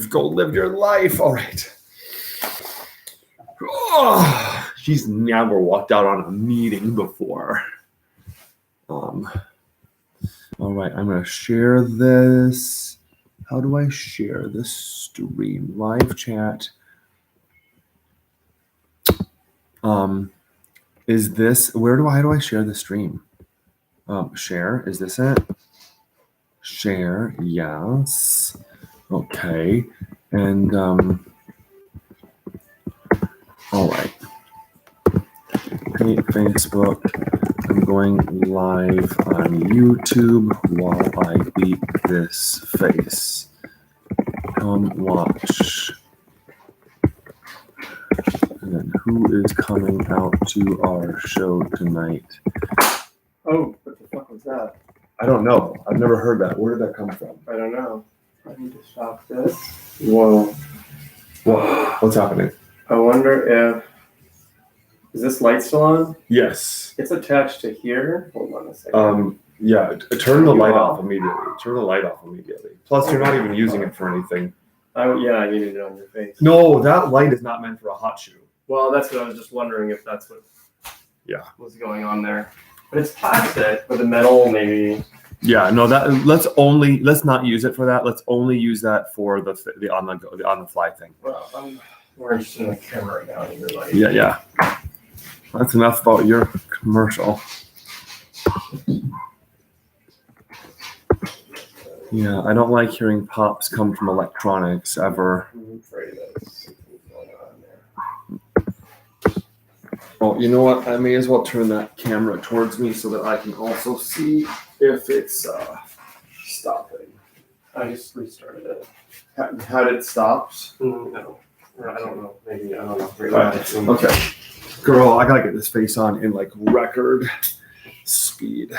Go live your life. All right. Oh, she's never walked out on a meeting before. All right, I'm gonna share this. How do I share this stream? Live chat. Is this how do I share the stream? Share, is this it? Share, yes. Okay. And all right. Hey, Facebook. I'm going live on YouTube while I beat this face. Come watch. And then who is coming out to our show tonight? Oh, what the fuck was that? I don't know. I've never heard that. Where did that come from? I don't know. I need to stop this. Whoa. What's happening? I wonder if... Is this light still on? Yes. It's attached to here. Hold on a second. Yeah, turn the light off immediately. Turn the light off immediately. Plus, you're not even using it for anything. Yeah, I needed it on your face. No, that light is not meant for a hot shoe. Well, that's what I was just wondering if that's what was going on there. But it's plastic, but the metal maybe... Yeah, no, let's not use it for that. Let's only use that for the on the fly thing. Well, we're interested in the camera right now. And you're like, Yeah. That's enough about your commercial. Yeah, I don't like hearing pops come from electronics ever. I'm afraid that's going on there. Oh, you know what? I may as well turn that camera towards me so that I can also see if it's stopping. I just restarted it. Had it stopped? No. I don't know. Maybe, I don't know. Okay. Girl, I gotta get this face on in like record speed.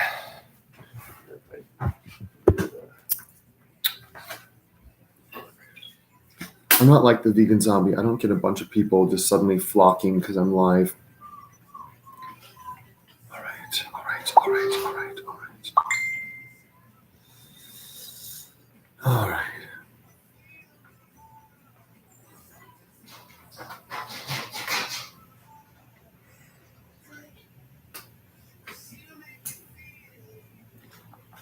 I'm not like the vegan zombie. I don't get a bunch of people just suddenly flocking because I'm live. All right.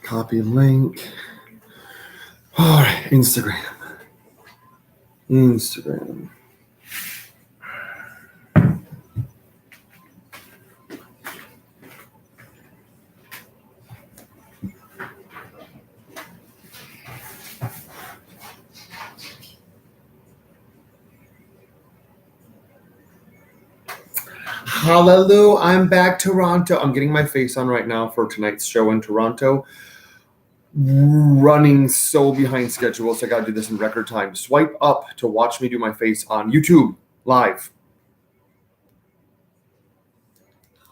Copy link. All right, Instagram. Hallelujah, I'm back, Toronto. I'm getting my face on right now for tonight's show in Toronto. Running so behind schedule, so I gotta do this in record time. Swipe up to watch me do my face on YouTube live.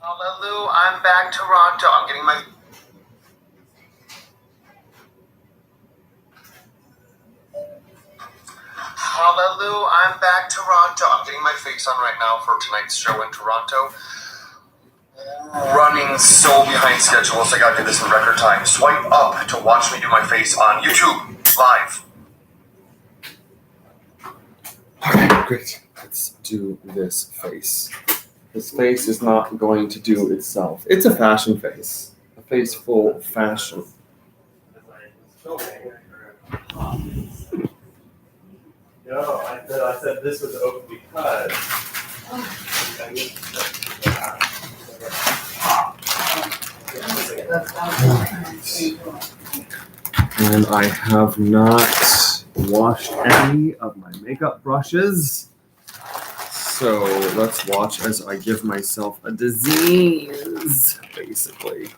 Hallelujah, I'm back, Toronto. I'm getting my... Hallelujah, I'm back, Toronto. I'm getting my face on right now for tonight's show in Toronto. Running so behind schedule, so I gotta do this in record time. Swipe up to watch me do my face on YouTube live. Okay, great. Let's do this face. This face is not going to do itself. It's a fashion face. A face full of fashion. No, I said this was open because... And I have not washed any of my makeup brushes. So let's watch as I give myself a disease, basically.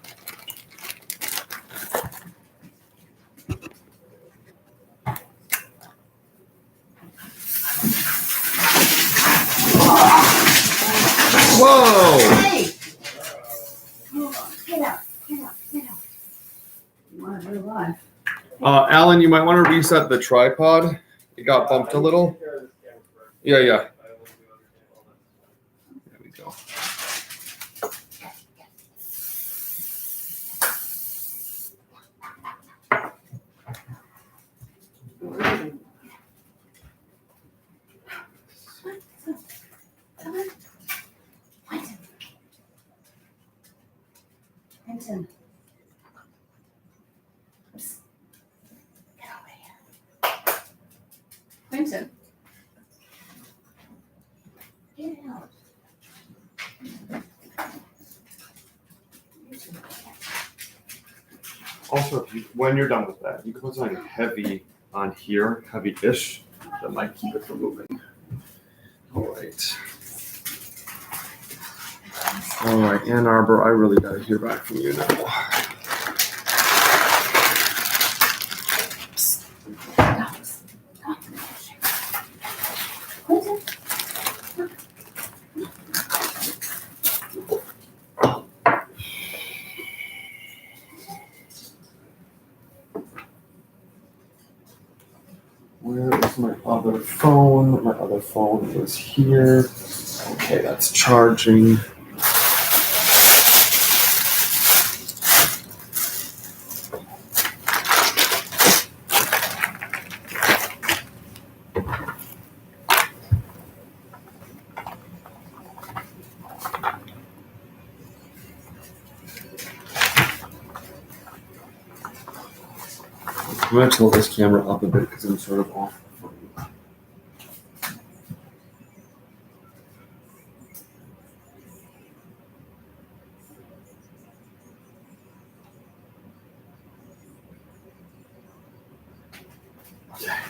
Whoa! Hey! Hold on. Get out. You want to do live? Alan, you might want to reset the tripod. It got bumped a little. Yeah. There we go. Quentin. Get out. Also, when you're done with that, you can put something heavy on here, heavy-ish, that might keep it from moving. All right. All right, Ann Arbor, I really got to hear back from you now. Quentin. Where is my other phone? My other phone is here. Okay, that's charging. I'm going to tilt this camera up a bit because I'm sort of off. Okay.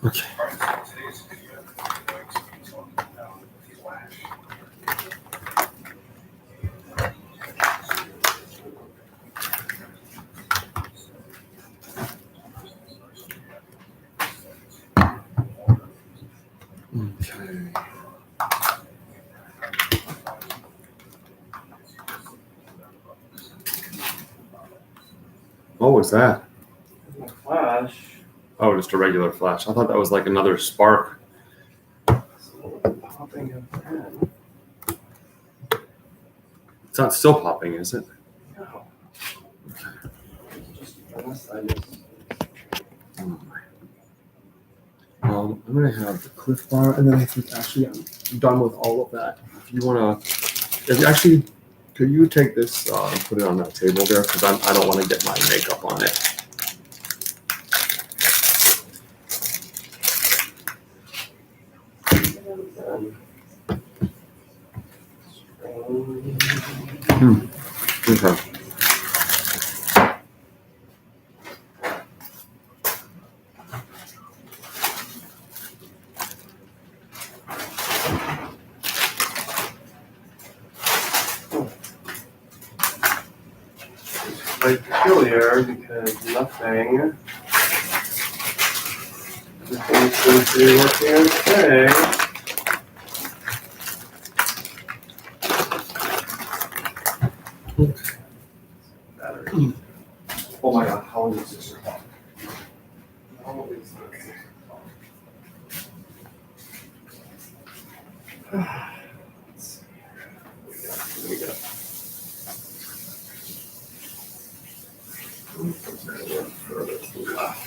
Okay. What was that? My flash. Oh, just a regular flash. I thought that was like another spark. Popping up again. It's not still popping, is it? No. Just unless I just. I'm gonna have the Cliff Bar, and then I think actually I'm done with all of that. If you wanna, if you actually, could you take this and put it on that table there? Because I don't want to get my makeup on it. Okay. Quite peculiar because nothing. Everything seems to be working okay. Battery. Oh my god, how long is this? How is this? Let's see here. We got. Further to the left.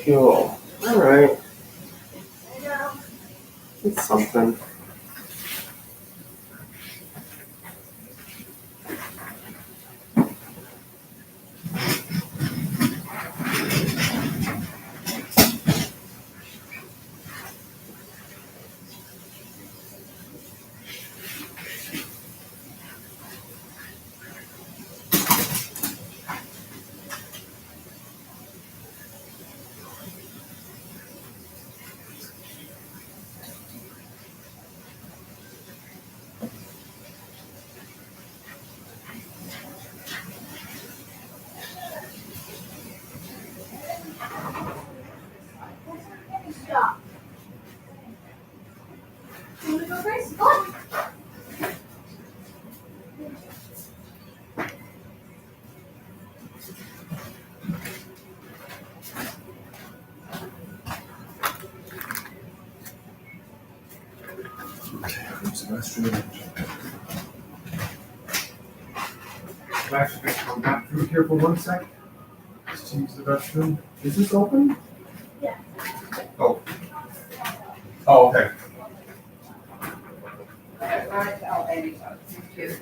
Cool. All right. It's something. restroom. I'm actually going to come back through here for 1 sec. Just to use the restroom. Is this open? Yeah. Oh. Oh, okay.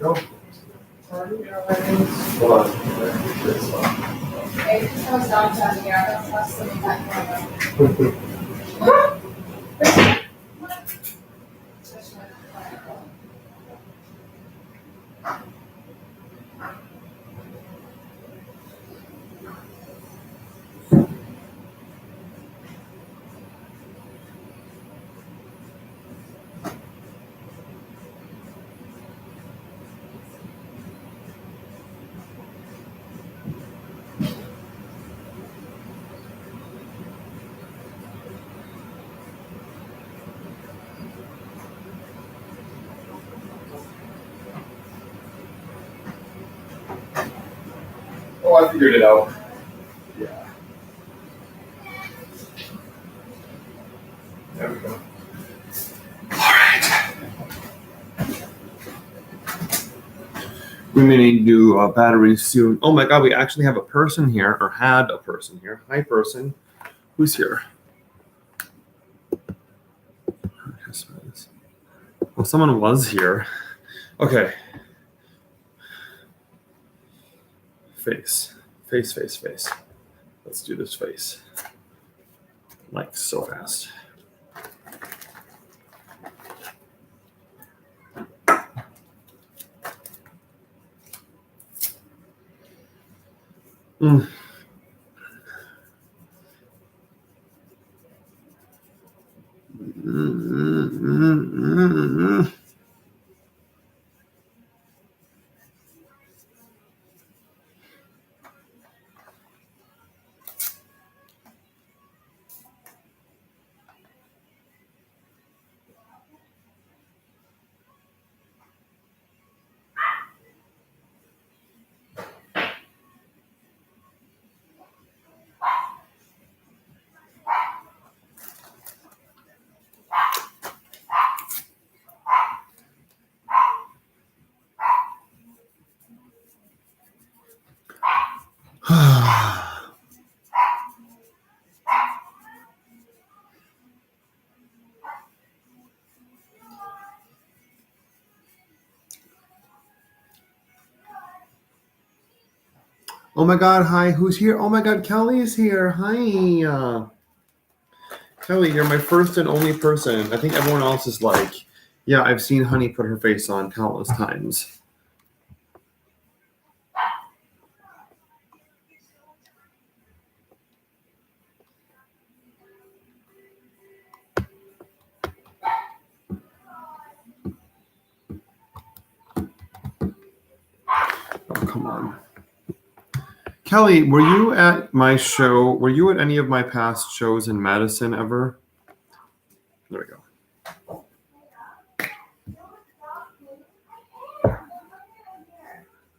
Go. Hold on. Oh, I figured it out. Yeah. There we go. All right. We may need to do batteries soon. Oh my God, we actually have a person here, or had a person here. Hi, person. Who's here? Well, someone was here. Okay. Face. Face, face, face. Let's do this face. Like so fast. Mm. Oh my God, hi, who's here? Oh my God, Kelly is here. Hi. Kelly, you're my first and only person. I think everyone else is like, yeah, I've seen Honey put her face on countless times. Oh, come on. Kelly, were you at my show? Were you at any of my past shows in Madison ever? There we go.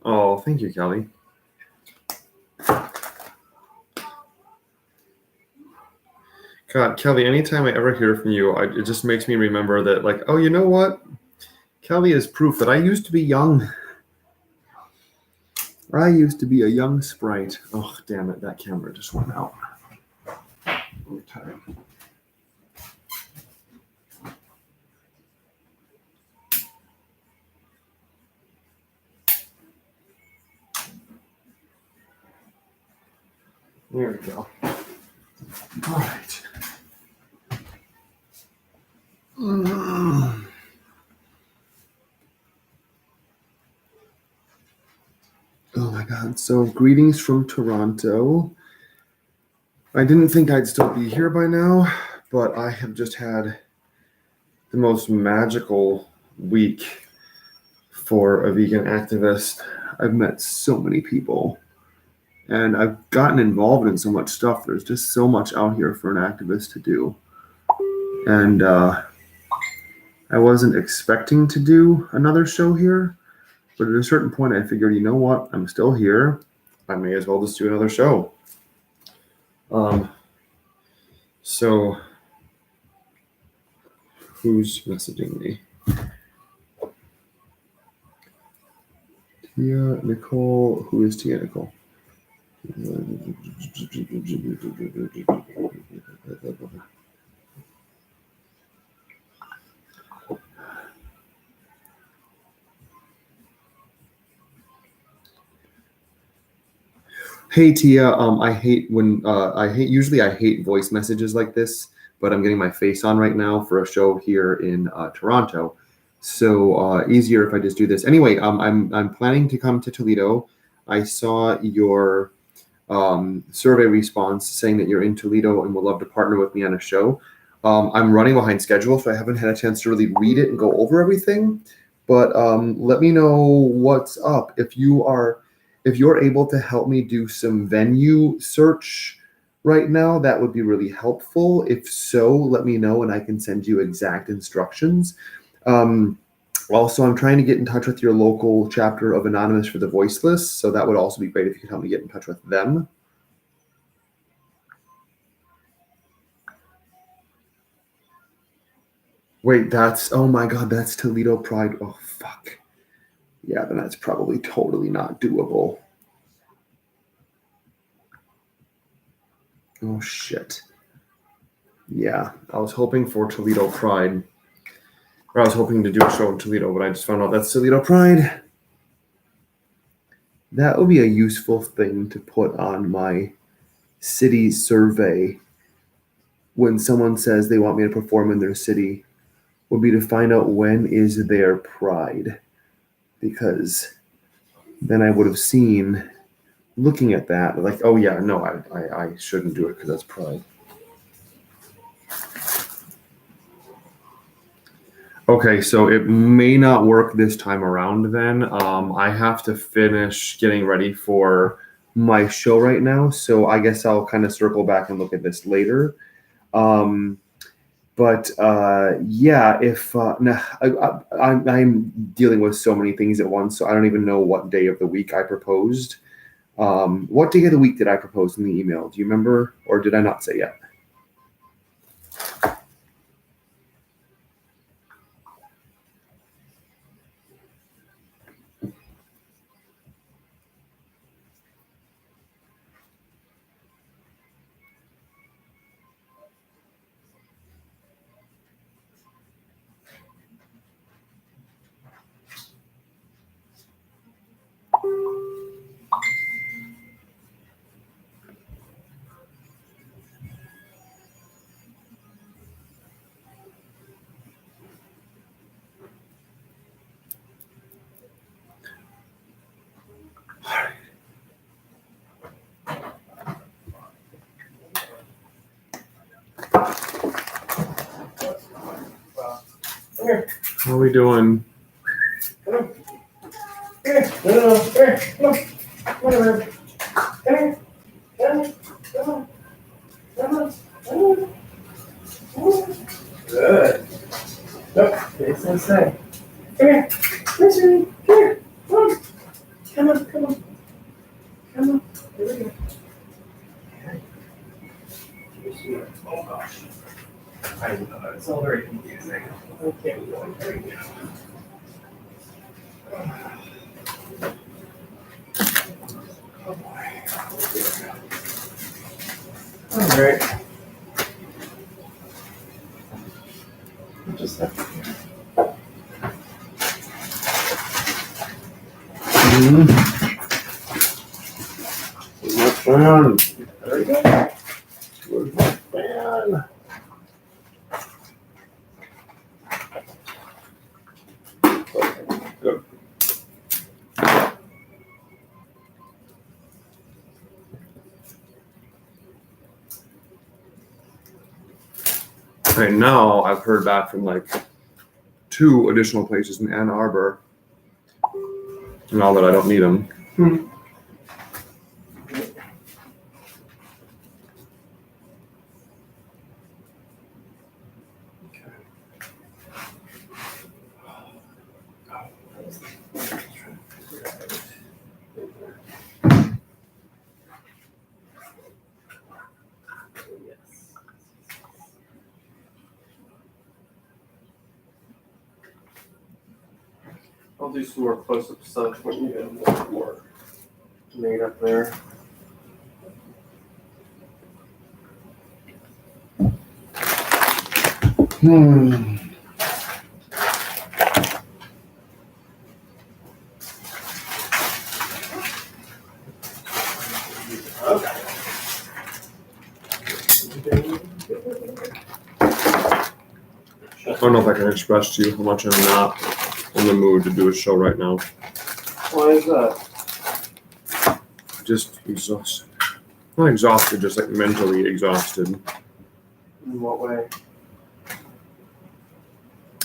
Oh, thank you, Kelly. God, Kelly, anytime I ever hear from you, it just makes me remember that, like, oh, you know what? Kelly is proof that I used to be young. I used to be a young sprite. Oh, damn it. That camera just went out. I'm tired. There we go. All right. Oh my God. So, greetings from Toronto. I didn't think I'd still be here by now, but I have just had the most magical week for a vegan activist. I've met so many people and I've gotten involved in so much stuff. There's just so much out here for an activist to do. And I wasn't expecting to do another show here, but at a certain point I figured, you know what? I'm still here. I may as well just do another show. So who's messaging me? Tia Nicole. Who is Tia Nicole? Hey Tia, I hate when usually I hate voice messages like this, but I'm getting my face on right now for a show here in Toronto, so easier if I just do this. Anyway, I'm planning to come to Toledo. I saw your survey response saying that you're in Toledo and would love to partner with me on a show. I'm running behind schedule, so I haven't had a chance to really read it and go over everything. But let me know what's up if you're able to help me do some venue search right now. That would be really helpful. If so, let me know and I can send you exact instructions. Also, I'm trying to get in touch with your local chapter of Anonymous for the Voiceless, so that would also be great if you could help me get in touch with them. Wait, oh my God, that's Toledo Pride. Oh, fuck. Yeah, then that's probably totally not doable. Oh, shit. Yeah, I was hoping for Toledo Pride. Or I was hoping to do a show in Toledo, but I just found out that's Toledo Pride. That would be a useful thing to put on my city survey when someone says they want me to perform in their city, would be to find out when is their Pride. Because then I would have seen, looking at that, like, oh yeah, no, I shouldn't do it because that's Pride. Okay, so it may not work this time around then. I have to finish getting ready for my show right now, so I guess I'll kind of circle back and look at this later. But yeah, if I'm dealing with so many things at once, so I don't even know what day of the week I proposed. What day of the week did I propose in the email? Do you remember, or did I not say yet? How are we doing? Come here. No. Here. Come on. Come on, Herb. Come here. Come on. Good. Nope. Face this way. Come here. Listen. Here. Come on. Here we go. Oh gosh. I know, it's all very confusing. Okay, we go. There we go. Oh boy. All right. Just have to. My fan. There we go. Where's my fan? Okay, good. Okay, now I've heard back from like 2 additional places in Ann Arbor. Now that I don't need them. I'll do some more close-up stuff when you get a little more made up there. I don't know if I can express to you how much I'm not in the mood to do a show right now. Why is that? Just exhausted. Not exhausted, just like mentally exhausted. In what way?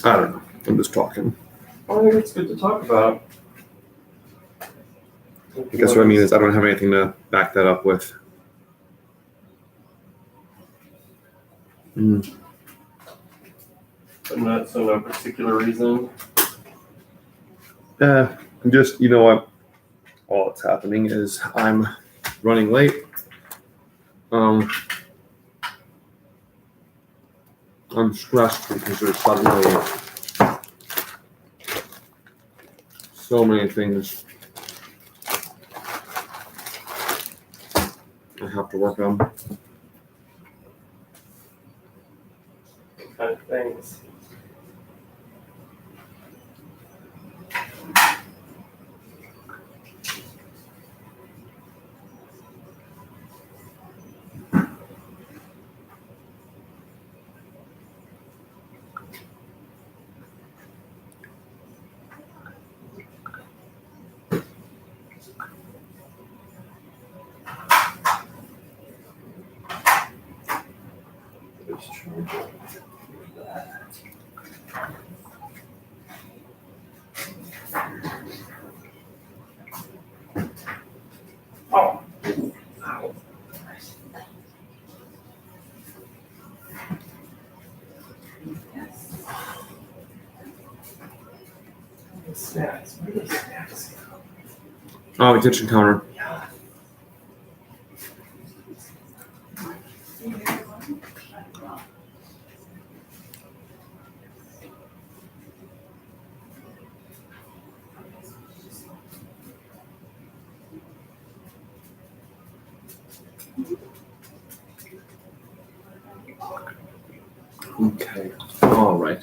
I don't know. I'm just talking. Well, I think it's good to talk about. I guess what I mean is I don't have anything to back that up with. But not so no particular reason. I'm just, you know what? All that's happening is I'm running late. I'm stressed because there's suddenly so many things I have to work on. What kind of things? Oh. Ow. Snacks. Where are the snacks? Oh, the kitchen counter. Okay. All right.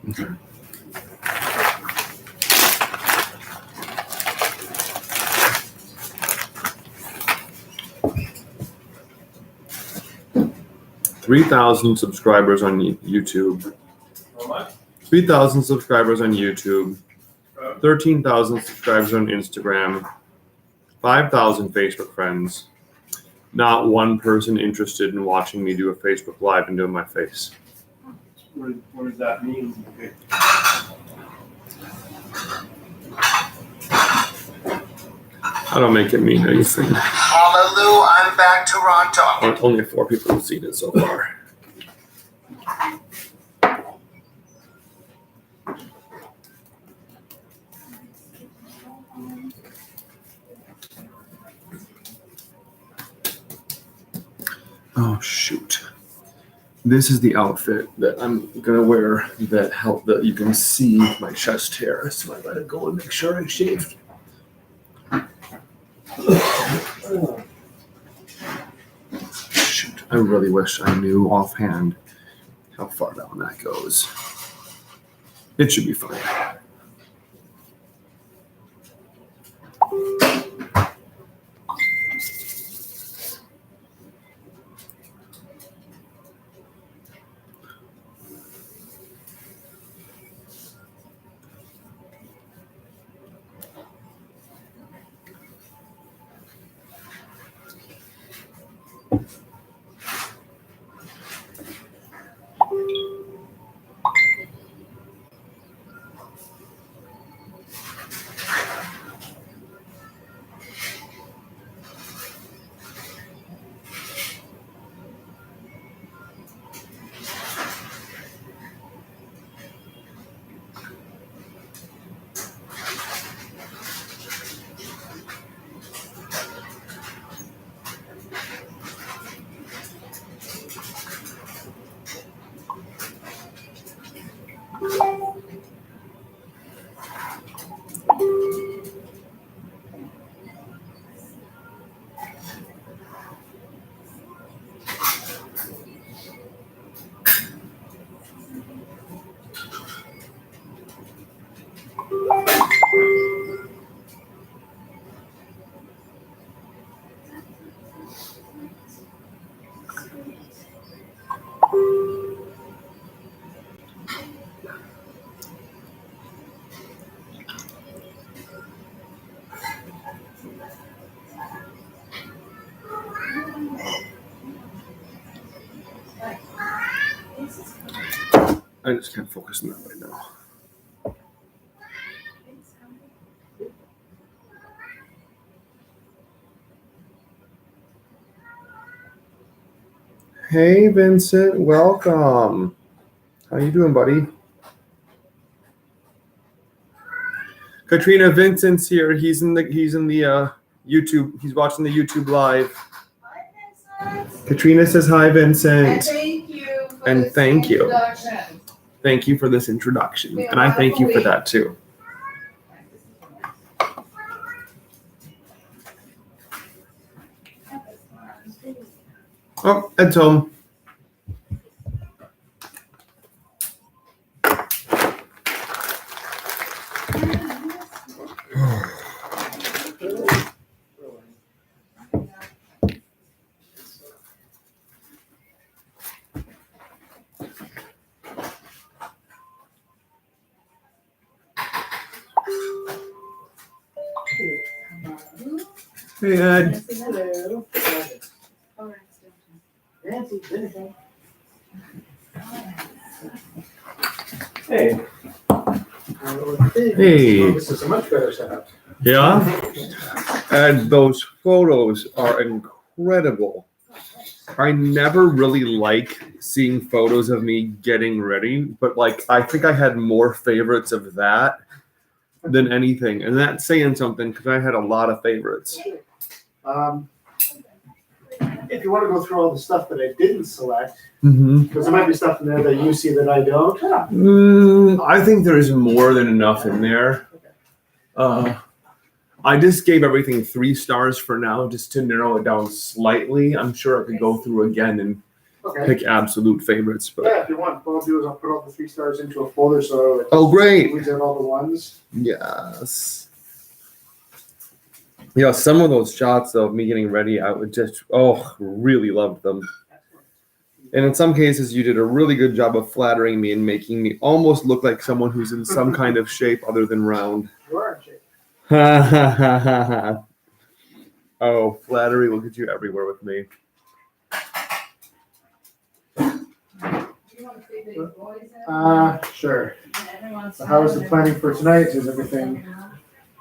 Okay. 3,000 subscribers on YouTube. How much? 3,000 subscribers on YouTube. 13,000 subscribers on Instagram. 5,000 Facebook friends. Not one person interested in watching me do a Facebook Live and doing my face. What does that mean? Okay. I don't make it mean anything. Hallelujah, I'm back Toronto. Only 4 people have seen it so far. Oh shoot. This is the outfit that I'm gonna wear that you can see my chest hair. So I gotta go and make sure I shaved. Shoot. I really wish I knew offhand how far down that goes. It should be fine. I just can't focus on that right now. Hey, Vincent, welcome. How you doing, buddy? Katrina, Vincent's here. He's in the YouTube. He's watching the YouTube live. Hi, Vincent. Katrina says hi, And Vincent. thank you for And this thank you. introduction. Thank you for this introduction, Yeah, and I thank you for wonderful that too. Oh, Ed's home. Hey, Ed. Hello. Nancy, Hey, Hey. This is a much better setup. Yeah? And those photos are incredible. I never really like seeing photos of me getting ready, but like I think I had more favorites of that than anything. And that's saying something because I had a lot of favorites. If you want to go through all the stuff that I didn't select, Mm-hmm. because there might be stuff in there that you see that I don't. I think there's more than enough in there. I just gave everything 3 stars for now, just to narrow it down slightly. I'm sure I could go through again and Okay. pick absolute favorites. But Yeah, if you want, what I'll do is I'll put all the 3 stars into a folder so it oh, great! weeds out all the ones. Yes. Yeah, some of those shots of me getting ready, I would just really loved them. And in some cases, you did a really good job of flattering me and making me almost look like someone who's in some kind of shape other than round. You are in shape. Ha ha ha ha ha. Oh, flattery will get you everywhere with me. Sure. So how is the planning for tonight? Is everything?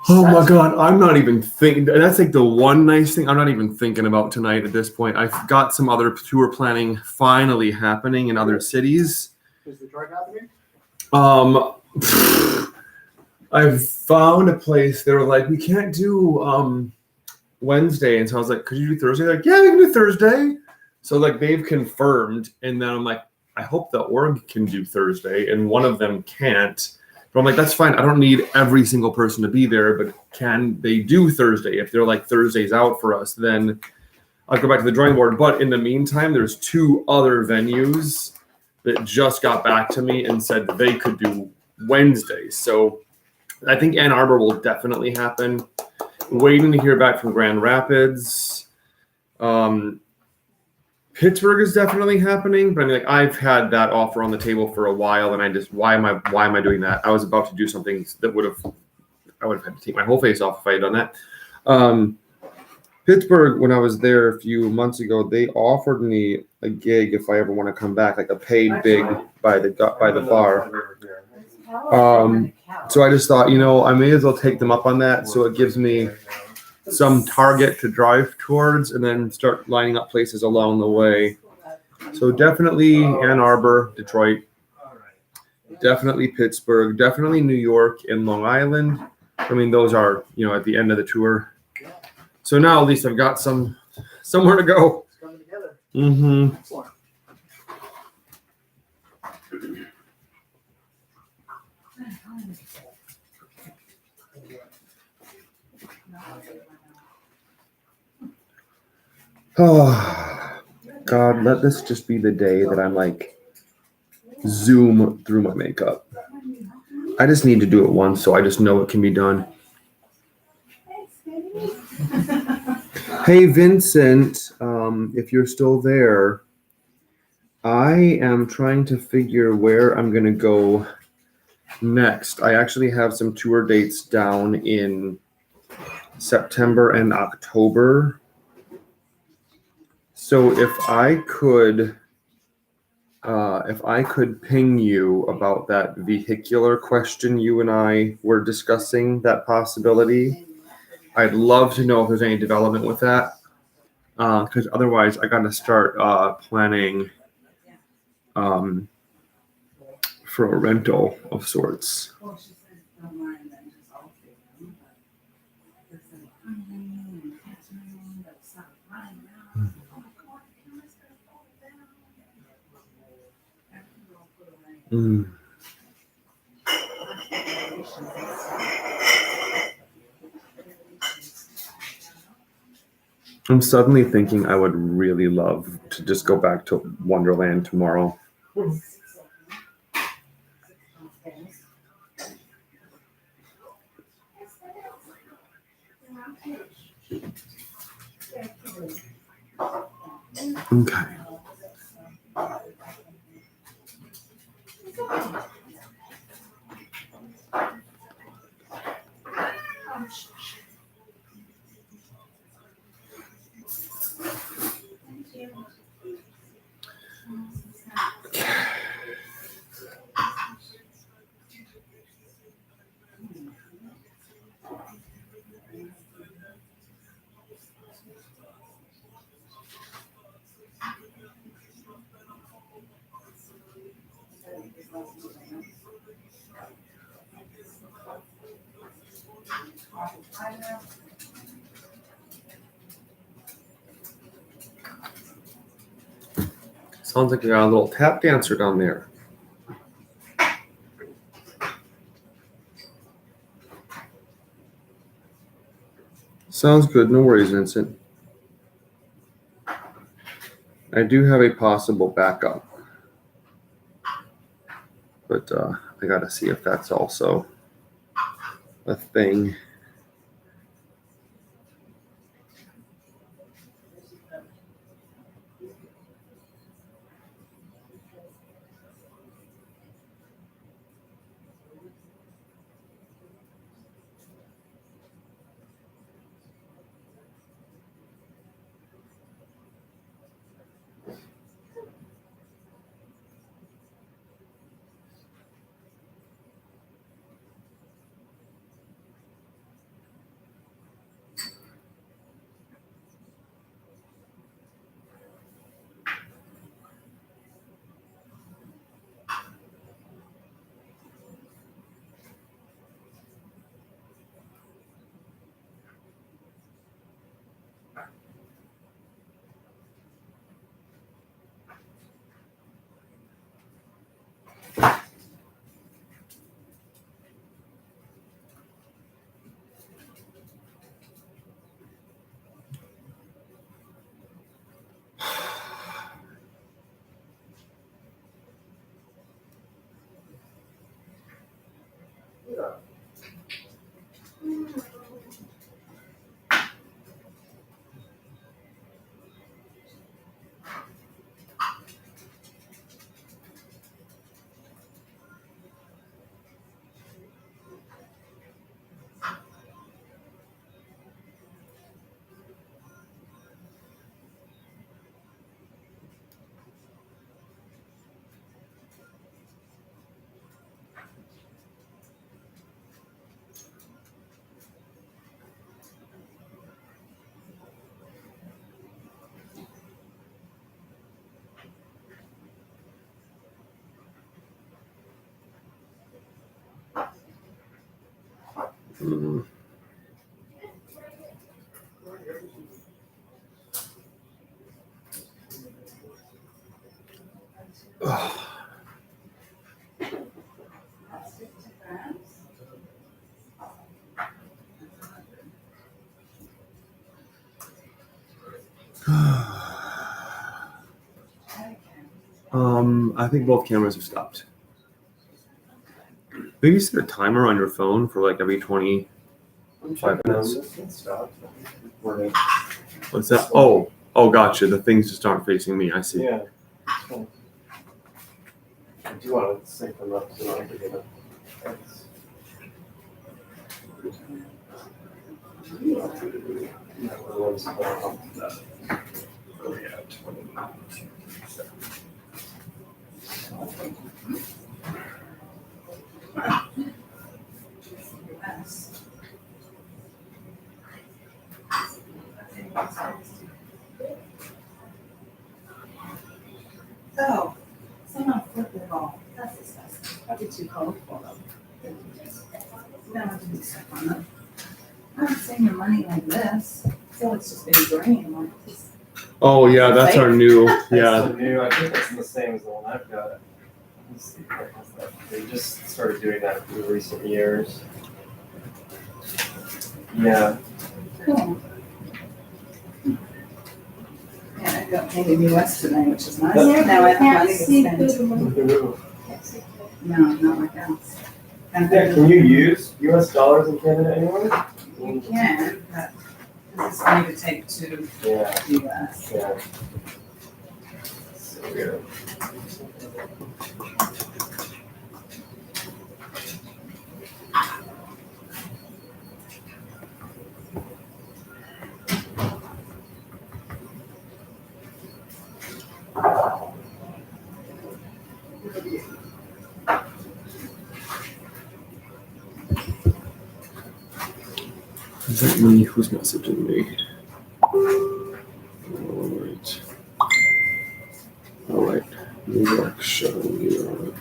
Oh my God, I'm not even thinking. That's like the one nice thing I'm not even thinking about tonight at this point. I've got some other tour planning finally happening in other cities. Is the chart happening? I've found a place. They were like, we can't do Wednesday, and so I was like, could you do Thursday? They're like, yeah, we can do Thursday. So like they've confirmed, and then I'm like, I hope the org can do Thursday, and one of them can't. But I'm like, that's fine. I don't need every single person to be there, but can they do Thursday? If they're like Thursday's out for us, then I'll go back to the drawing board. But in the meantime, there's 2 other venues that just got back to me and said they could do Wednesdays. So I think Ann Arbor will definitely happen. Waiting to hear back from Grand Rapids. Pittsburgh is definitely happening, but I mean, like, I've had that offer on the table for a while, and I just why am I doing that? I was about to do something that I would have had to take my whole face off if I had done that. Pittsburgh, when I was there a few months ago, they offered me a gig if I ever want to come back, like a paid gig by the bar. So I just thought, I may as well take them up on that, so it gives me some target to drive towards and then start lining up places along the way. So definitely Ann Arbor, Detroit, definitely Pittsburgh, definitely New York and Long Island. I mean, those are, at the end of the tour. So now at least I've got somewhere to go. It's coming together. Mm-hmm. Excellent. Oh, God, let this just be the day that I'm like zoom through my makeup. I just need to do it once so I just know it can be done. Hey, Vincent, if you're still there, I am trying to figure where I'm going to go next. I actually have some tour dates down in September and October. So if I could ping you about that vehicular question you and I were discussing, that possibility, I'd love to know if there's any development with that. Because otherwise I got to start planning for a rental of sorts. Mm. I'm suddenly thinking I would really love to just go back to Wonderland tomorrow. Okay. Sounds like you got a little tap dancer down there. Sounds good. No worries, Vincent. I do have a possible backup, but I got to see if that's also a thing. Hmm. I think both cameras have stopped. Maybe set a timer on your phone for like every 20. I'm 5 checking minutes. on this and stuff. Recording. What's that? Oh, gotcha. The things just aren't facing me. I see. Yeah. Cool. I do want to sync them up so I can get them. Oh, someone flipped it all. That's disgusting. That'd be too cold for them. You don't have to do stuff on them. I haven't seen your money like this. I feel it's just been green like this. Oh yeah, that's our new. That's Yeah. the new, I think that's the same as the one I've got. Let me see if I have that. They just started doing that in recent years. Yeah. Cool. Yeah, I got paid in US today, which is nice. Yeah, Now I have Can't money to see spend. food. No, not like else. Yeah, can you use US dollars in Canada anywhere? You can, but this is going to take to Yeah, US. yeah. So weird. Is that me? Who's messaging me? Alright. Alright. New York show. New York.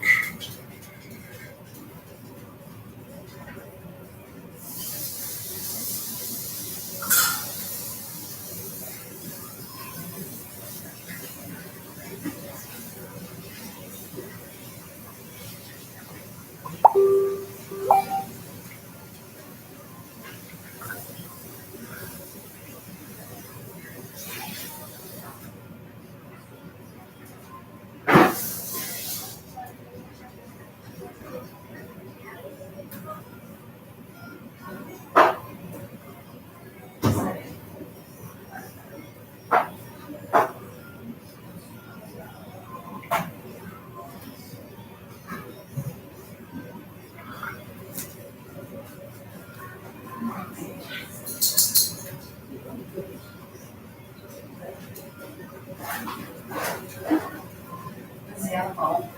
Is the other phone?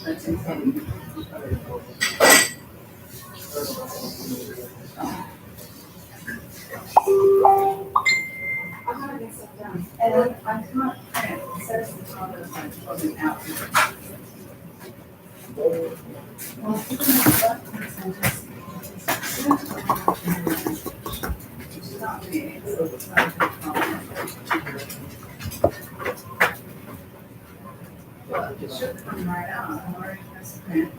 That's insane. I'm gonna get stuff done. And I can't print. It says the top is like closing out. Well, if you can make that person just- It's not me, it's not a big problem. Well, it should come right out. I'm already pressed print.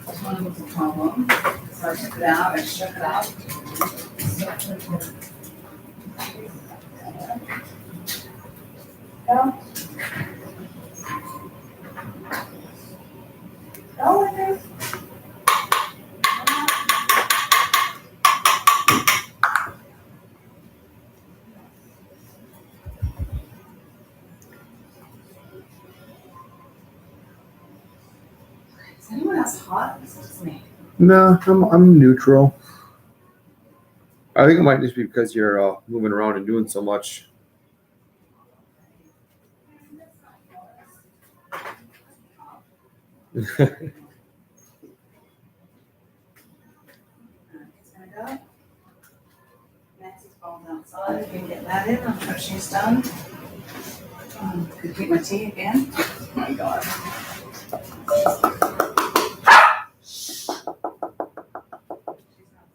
This one was a problem. So I took it out, I shook it out. Go in there. Is anyone else hot? Is it just me? No, I'm neutral. I think it might just be because you're moving around and doing so much. It's gonna go. Nancy's falling outside. You can get that in. I'm sure she's done. Could keep my tea again. Oh my God. She's not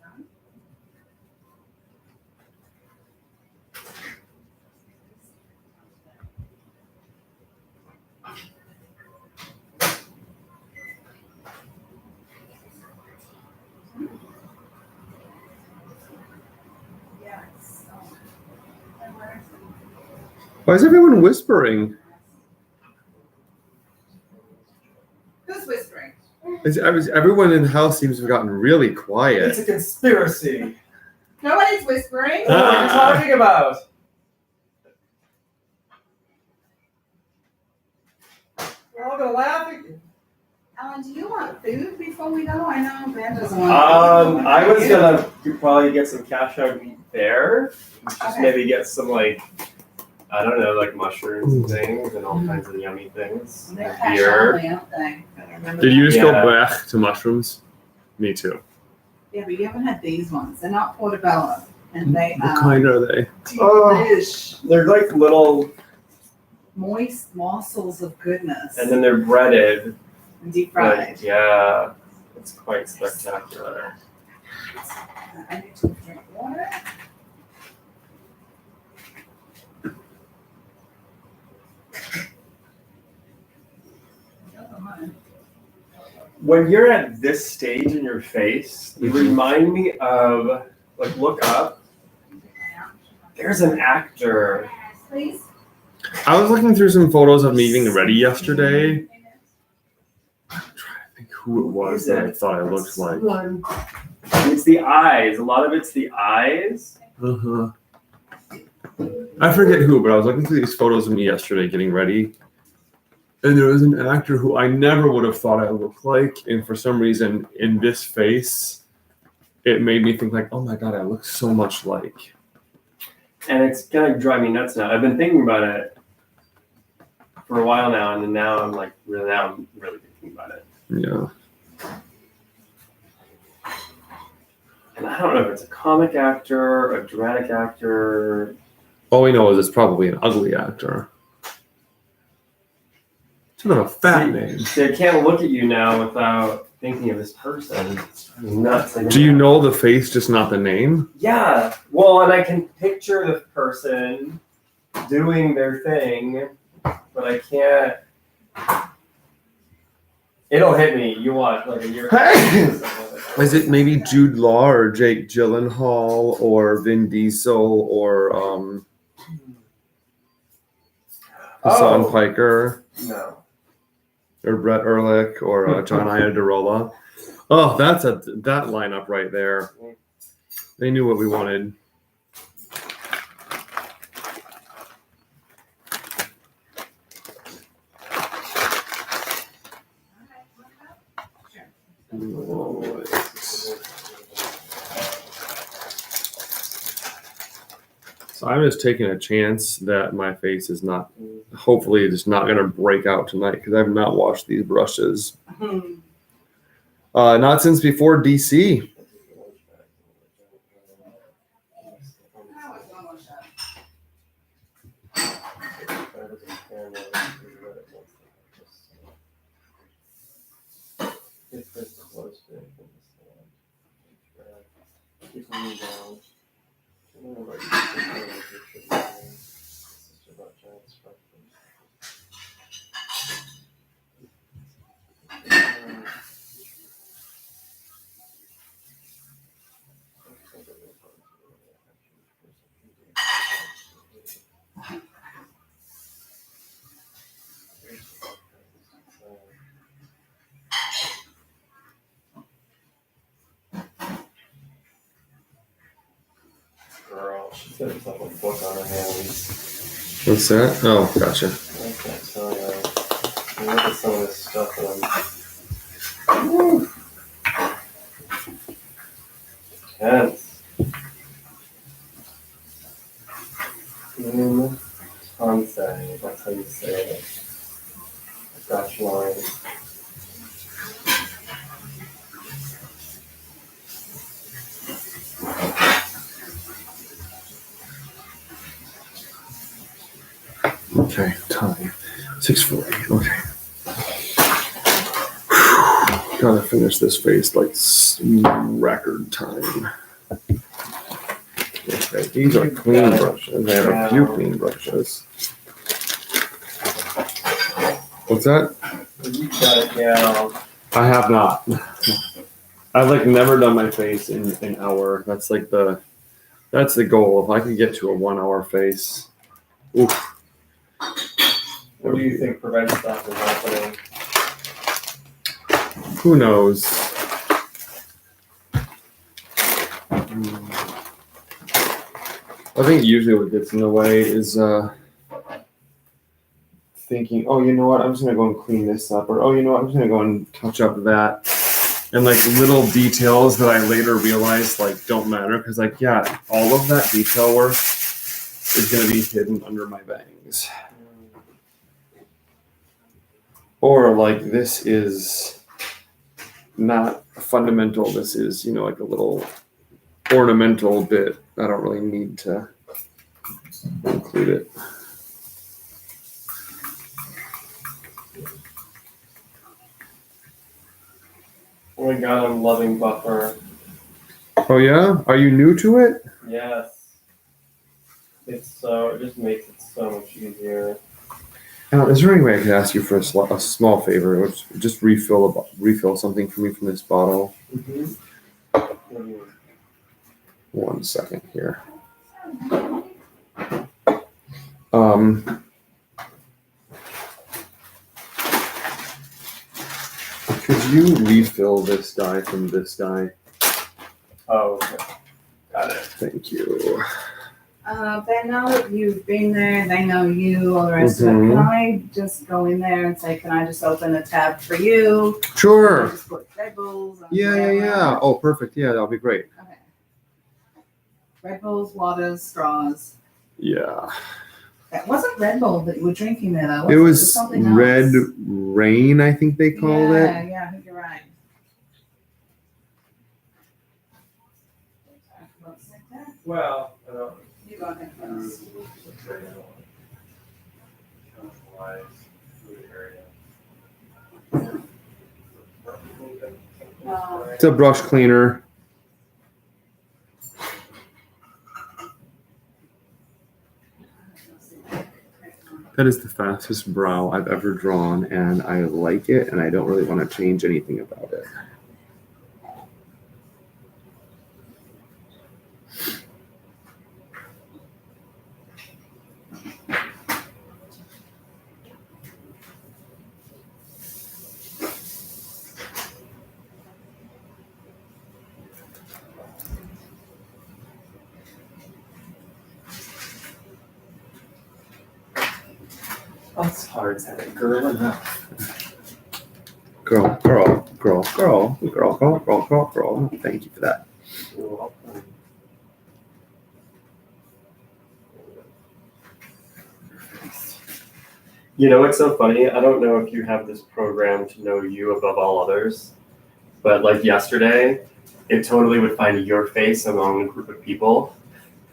done. Yeah, it's, Why is everyone whispering? who's whispering? Everyone in the house seems to have gotten really quiet. It's a conspiracy. Nobody's whispering. What are you talking about? We're all gonna laugh at you. Alan, do you want food before we go? I know Ben doesn't want. I was gonna probably get some cash out meat there. Just Okay. maybe get some like, I don't know, like mushrooms and things and all kinds of yummy things. They're And cash beer. only, aren't they? I remember Did you that. just go Yeah. back to mushrooms? Me too. Yeah, but you haven't had these ones. They're not portobello, and they What are kind are they? delish, They're like little, moist morsels of goodness, and then they're breaded. and deep fried. Like, yeah, it's quite spectacular. I need to drink water. When you're at this stage in your face, you remind me of, like, look up. There's an actor. Please. I was looking through some photos of me getting ready yesterday. I'm trying to think who it was that I thought I looked like. It's the eyes. A lot of it's the eyes. Uh-huh. I forget who, but I was looking through these photos of me yesterday getting ready. And there was an actor who I never would have thought I looked like. And for some reason, in this face, it made me think like, oh my God, I look so much like. And it's gonna drive me nuts now. I've been thinking about it for a while now, and then now I'm really thinking about it. Yeah. And I don't know if it's a comic actor, a dramatic actor. All we know is it's probably an ugly actor. It's not a fat name. See, I can't look at you now without thinking of this person. It's nuts. Do you know the face, just not the name? Yeah. Well, and I can picture the person doing their thing, but I can't. It'll hit me. You want like a year. Is it maybe Jude Law or Jake Gyllenhaal or Vin Diesel or Hassan Oh. Piker No. or Brett Ehrlich or John Iadarola? Oh, that lineup right there. They knew what we wanted. So I'm just taking a chance that my face is not, hopefully it's not going to break out tonight because I've not washed these brushes. Not since before DC. Instead of like a book on her hands. What's that? Oh, gotcha. I can't tell you. Look at some of this stuff that I'm. Tense. Tansei, that's how you say it. Dutch line. Okay, time 6:40. Okay. Gotta finish this face like record time. Okay, these are clean brushes. I have a few clean brushes. What's that? You got it down. I have not. I've like never done my face in an hour. That's the goal. If I could get to a 1 hour face. Oof. What do you think prevents that from happening? Who knows? I think usually what gets in the way is thinking, oh, you know what, I'm just gonna go and clean this up, or oh, you know what, I'm just gonna go and touch up that, and like little details that I later realized like don't matter, because like yeah, all of that detail work is gonna be hidden under my bangs, or like this is not fundamental. This is, you know, like a little ornamental bit. I don't really need to include it. Oh my god, I'm loving buffer. Oh yeah? Are you new to it? Yes. It just makes it so much easier. Is there any way I could ask you for a small favor? Which just refill something for me from this bottle. Mm-hmm. 1 second here. Could you refill this guy from this guy? Oh, okay. Got it. Thank you. They know that you've been there, they know you, all the rest of it. Can I just go in there and say, can I just open a tab for you? Sure. Just put Red Bulls and Yeah. whatever. Oh, perfect. Yeah, that'll be great. Okay. Red Bulls, waters, straws. Yeah. That wasn't Red Bull that you were drinking there, though. It was something else. Red Rain, I think they called it. Yeah, I think you're right. Well, I don't. You go ahead first. It's a brush cleaner. That is the fastest brow I've ever drawn, and I like it, and I don't really want to change anything about it. That's hard to have girl enough. Girl. Thank you for that. You're welcome. You know what's so funny? I don't know if you have this program to know you above all others, but like yesterday, it totally would find your face among a group of people.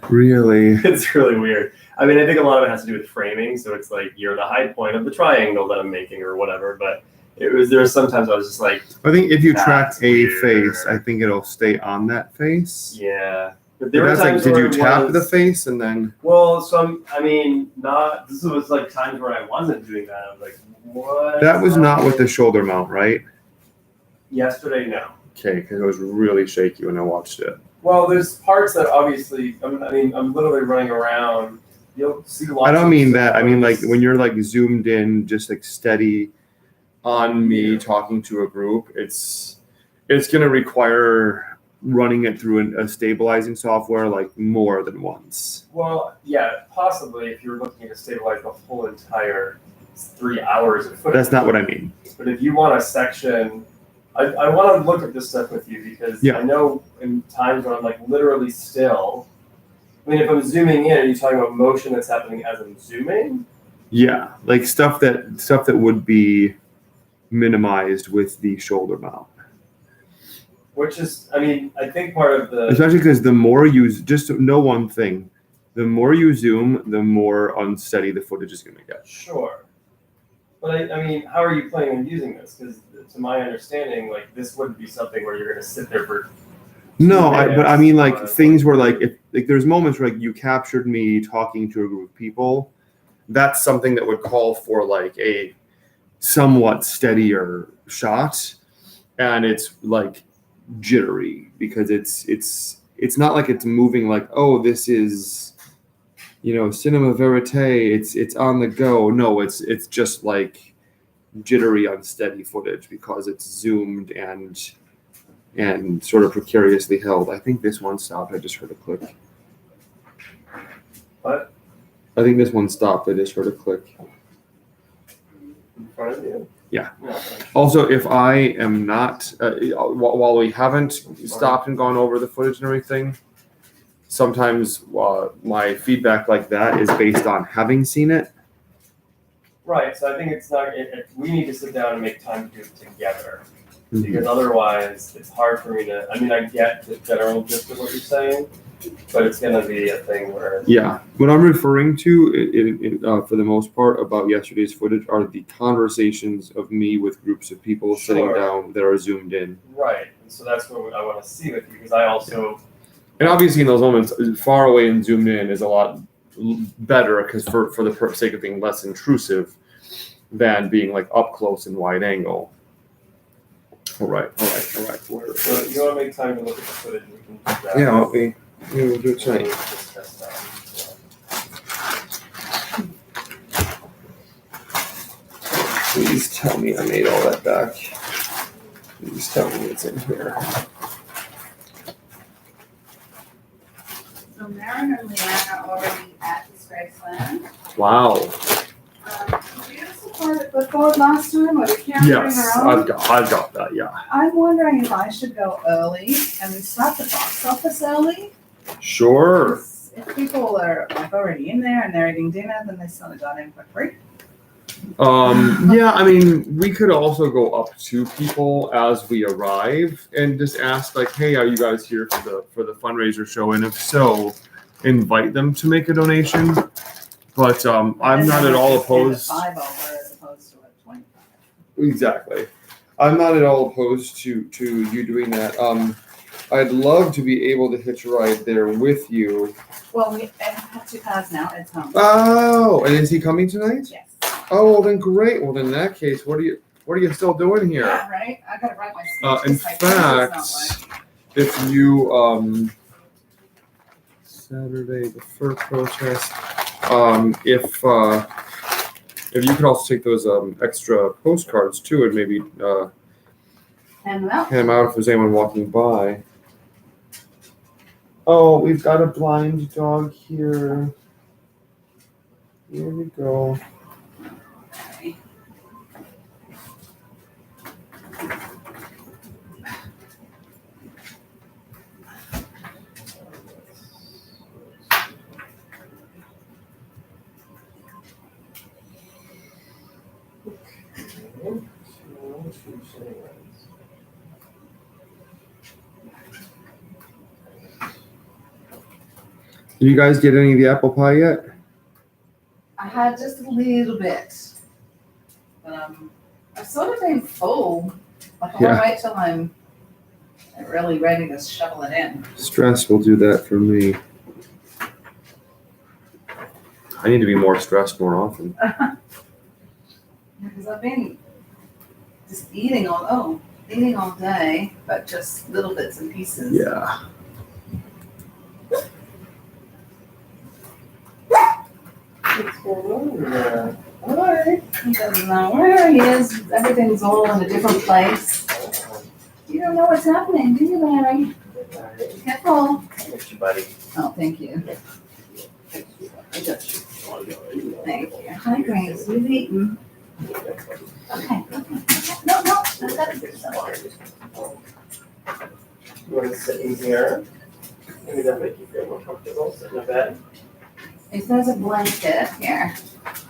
Really? It's really weird. I mean, I think a lot of it has to do with framing, so it's like you're the high point of the triangle that I'm making or whatever, but there were sometimes I was just like, I think if you track That's a weird. face, I think it'll stay on that face. yeah. But But there were that's like, times did where you it tap was- the face and then? Well, this was like times where I wasn't doing that. I was like, what? That was not with the shoulder mount, right? Yesterday, no. Okay, because it was really shaky when I watched it. Well, there's parts that obviously, I'm literally running around. You'll see lots I don't of mean that. I mean like things. when you're like zoomed in, just like steady on me Yeah. talking to a group. It's gonna require running it through a stabilizing software like more than once. Well, yeah, possibly if you're looking to stabilize the whole entire 3 hours of footage. That's not what I mean. But if you want a section, I want to look at this stuff with you because Yeah. I know in times when I'm like literally still. I mean, if I'm zooming in, are you talking about motion that's happening as I'm zooming? Yeah, like stuff that would be minimized with the shoulder mount. Which is, I mean, I think part of the. Especially because the more you just know one thing, the more you zoom, the more unsteady the footage is going to get. Sure. But I mean, how are you planning on using this? Because to my understanding, like this wouldn't be something where you're going to sit there for. No, but I mean like Or- things where like if like there's moments where like you captured me talking to a group of people, that's something that would call for like a somewhat steadier shot, and it's like jittery because it's not like it's moving like, oh, this is, you know, cinema verite, it's on the go. No, it's just like jittery, unsteady footage because it's zoomed and sort of precariously held. I think this one stopped. I just heard a click. What? I think this one stopped. I just heard a click. In front of you? Yeah. No. Also, if I am not, while we haven't stopped and gone over the footage and everything, sometimes my feedback like that is based on having seen it. Right. So I think it's not. We need to sit down and make time to do it together. Because otherwise, it's hard for me to. I mean, I get the general gist of what you're saying, but it's going to be a thing where. Yeah, what I'm referring to, for the most part, about yesterday's footage are the conversations of me with groups of people sitting Sure. down that are zoomed in. Right. And so that's what I want to see with you because I also. And obviously, in those moments, far away and zoomed in is a lot better because for the sake of being less intrusive than being like up close and wide angle. All right. Where So if you want to make time to look at the footage, we can do that. Yeah, we'll do it tonight. Discuss that. Please tell me I made all that back. Please tell me it's in here. So Maren and Leanne are already at Disgraceland. Wow. Did you support it put forward last time, or did Karen bring Yes, her own? I've got that. Yeah. I'm wondering if I should go early and we start the box office early. Sure. If people are like already in there and they're eating dinner, then they sort of got in for free. Yeah, I mean, we could also go up to people as we arrive and just ask, like, "Hey, are you guys here for the fundraiser show?" And if so, invite them to make a donation. But I'm not at all opposed. $5 as opposed to a 25. Exactly. I'm not at all opposed to you doing that. I'd love to be able to hitch a ride there with you. Well, we have 2 cars now. It's home. Oh, and is he coming tonight? Yes. Oh, well then great. Well, then in that case, what are you still doing here? Yeah, right. I gotta write my speech. In 'cause my pen fact, is not if you Saturday the fur protest, if you could also take those extra postcards too, and maybe hand them out. hand them out if there's anyone walking by. Oh, we've got a blind dog here. Here we go. Okay. Did you guys get any of the apple pie yet? I had just a little bit. I've sort of been full. Like I Yeah. want to wait till I'm really ready to shovel it in. Stress will do that for me. I need to be more stressed more often. Because I've been just eating all day, but just little bits and pieces. Yeah. What's going on over there? Hi. He doesn't know where he is. Everything's all in a different place. You don't know what's happening, do you, Larry? Alright, Careful. I got you, buddy. Oh, thank you. I got you. Thank you. Hi, Grace. You've eaten. Okay. No, I gotta do something. You want to sit in here? Maybe that make you feel more comfortable, sit in a bed. If there's a blanket here,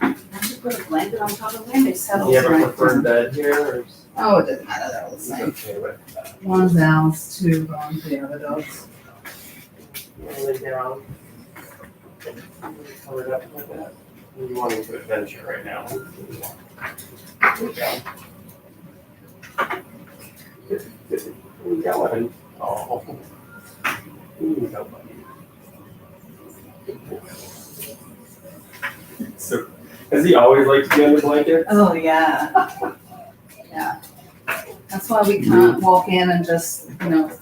I should put a blanket on top of it. It Do settles you have a right preferred down. bed here, or is Oh, it doesn't matter. They're all the it same. okay with that? One's Al's, two gone for the other dogs. You want to lay down? Cover it up like that. You want to adventure right now? Lay down. Good, good. You got one. Oh. You go, buddy. So, has he always liked to be under blanket? Oh, yeah. Yeah. That's why we can't walk in and just,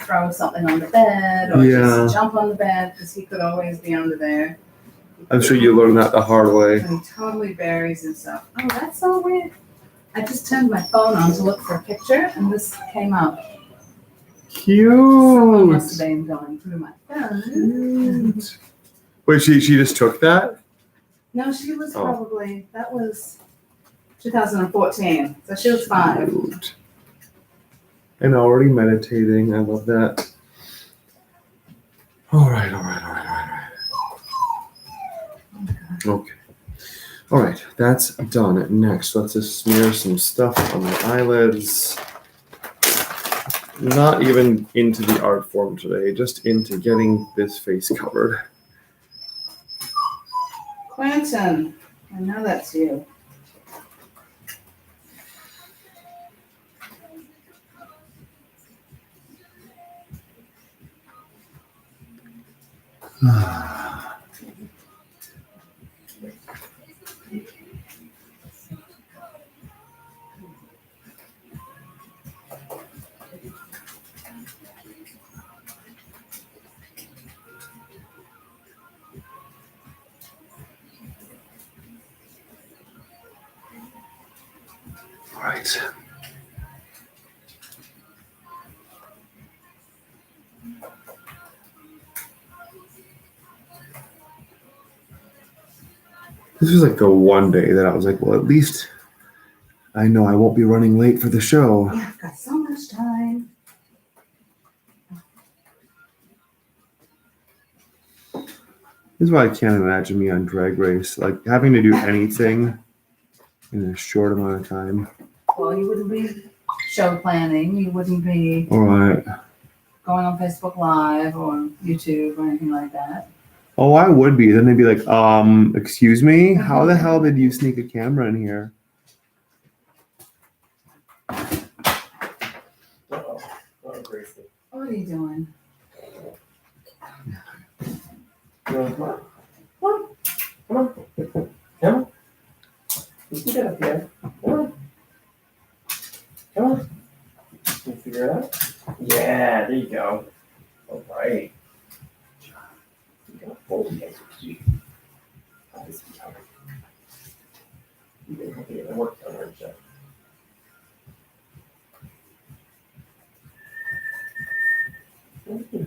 throw something on the bed or Yeah. just jump on the bed because he could always be under there. I'm sure you learned that the hard way. And he totally buries himself. Oh, that's so weird. I just turned my phone on to look for a picture and this came up. Someone must have Cute. been going through my phone. Cute. Wait, she just took that? No, she was Oh. probably, that was 2014. So she was 5. Cute. And already meditating. I love that. All right. Okay. All right, that's done. Next, let's just smear some stuff on the eyelids. Not even into the art form today, just into getting this face covered. Quentin, I know that's you. All right. This was like the one day that I was like, well, at least I know I won't be running late for the show. Yeah, I've got so much time. This is why I can't imagine me on Drag Race, like having to do anything in a short amount of time. Well, you wouldn't be show planning. You wouldn't be All right. going on Facebook Live or YouTube or anything like that. Oh, I would be. Then they'd be like, excuse me? How the hell did you sneak a camera in here? Uh-oh. Oh, Gracie. What are you doing? You want to come on? Come on. Come on. You can get up here. Come on. Come on. Can you figure it out? Yeah, there you go. All right. You got a full answer. Eyes covered. You've been hoping to work on her, Jeff. Thank you.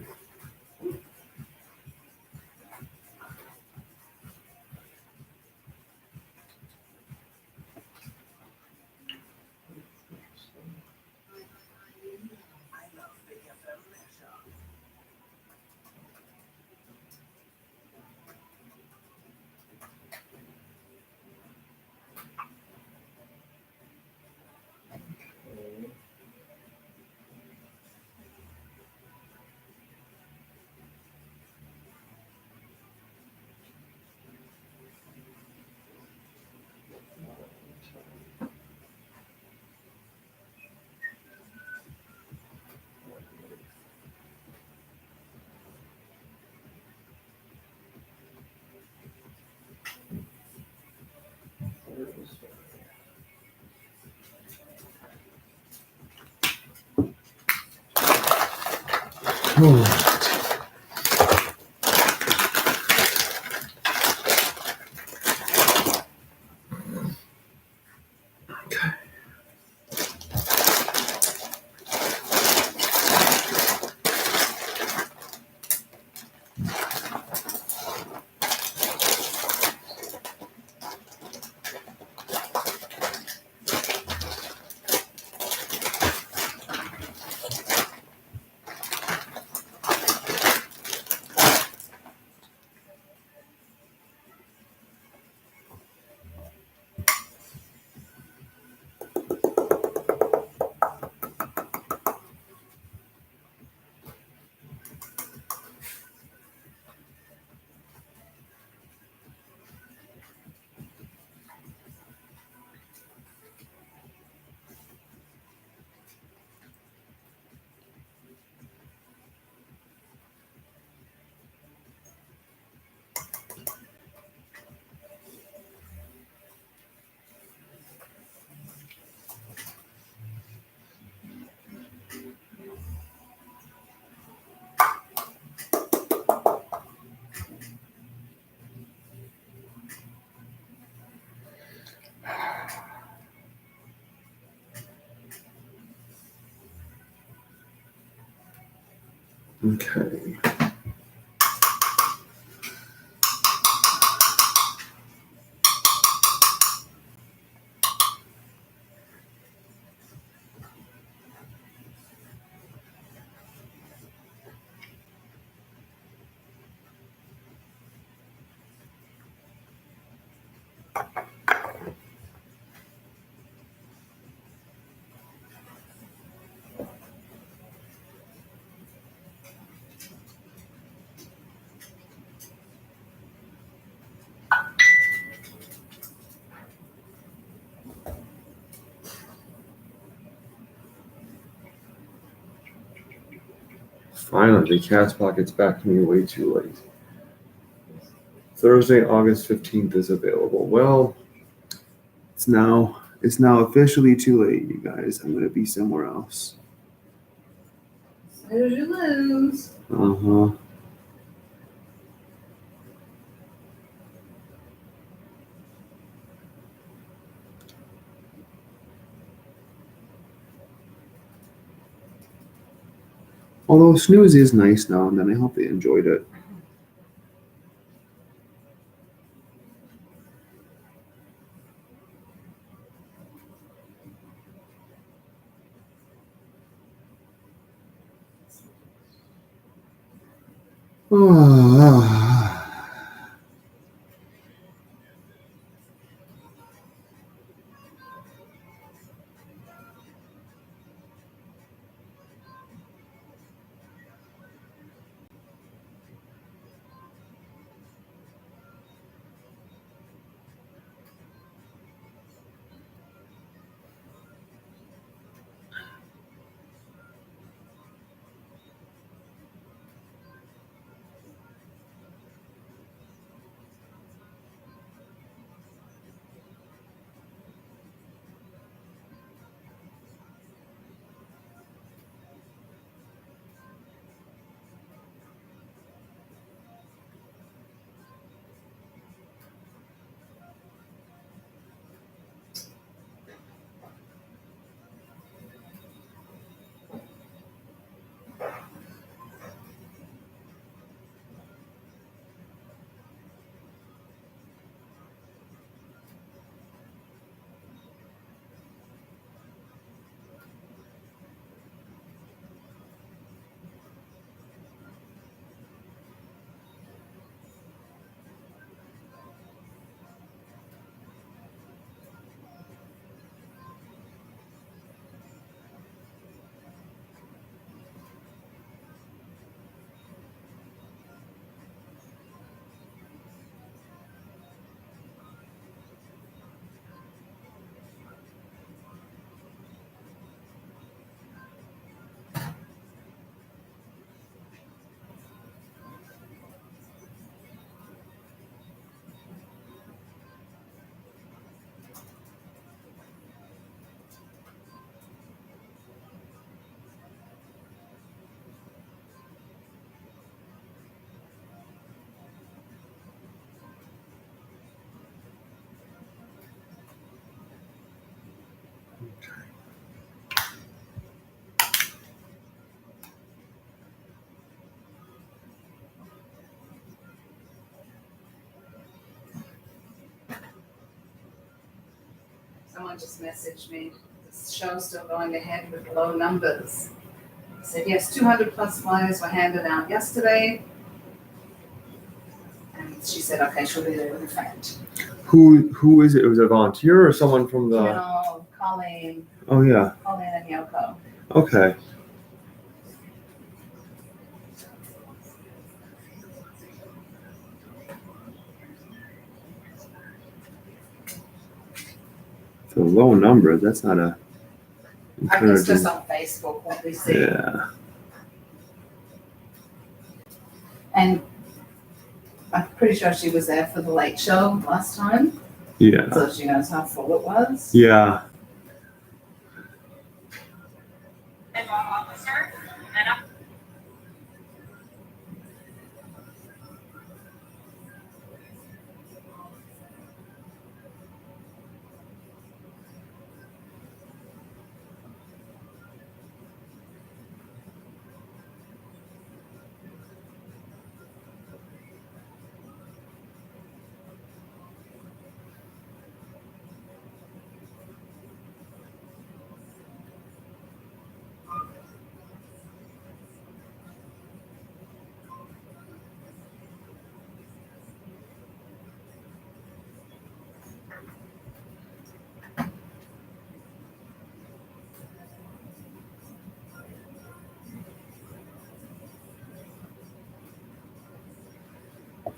Okay. Finally, the cat's pocket's back to me way too late. Thursday, August 15th is available. Well, it's now officially too late, you guys. I'm gonna be somewhere else. Snooze, you lose. Uh-huh. Although snooze is nice now and then. I hope they enjoyed it. Someone just messaged me, the show's still going ahead with low numbers. Said, yes, 200 plus flyers were handed out yesterday. And she said, okay, she'll be there with a friend. Who is it? Was it a volunteer or someone from the? No, Colleen Oh yeah. and Yoko. Okay. The low number. That's not a I guess encouraging. just on Facebook what we see. Yeah. And I'm pretty sure she was there for the late show last time, Yeah. so she knows how full it was. Yeah.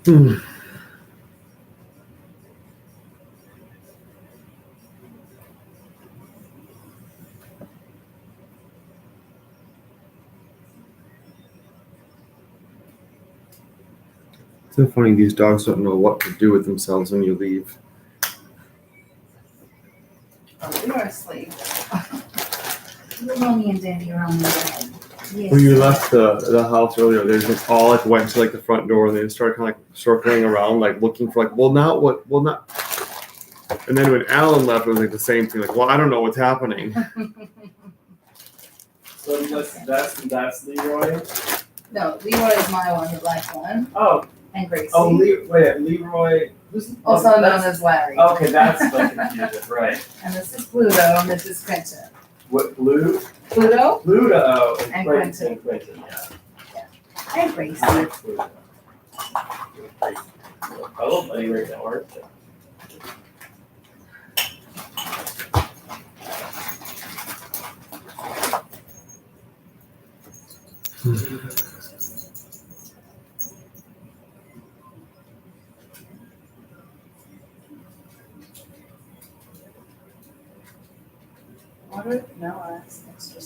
Hmm. It's so funny, these dogs don't know what to do with themselves when you leave. Oh, we were asleep. Mommy and Daddy are on the bed. Yes. When you left the house earlier, they just all like went to like the front door and they started kind of like circling around, like looking for like, well, not what, well, not. And then when Alan left, it was like the same thing, like, well, I don't know what's happening. So that's Leroy. No, Leroy is my one, the black one, Oh, and Gracie. wait, Leroy. Who's Also known that's, as Larry. okay, that's the confusion, right? And this is Pluto, and this is Quentin. What Pluto? Pluto Pluto and And Quentin, yeah. and Gracie. I like Pluto. I love Buddy right now, aren't you? Water? No, that's extra.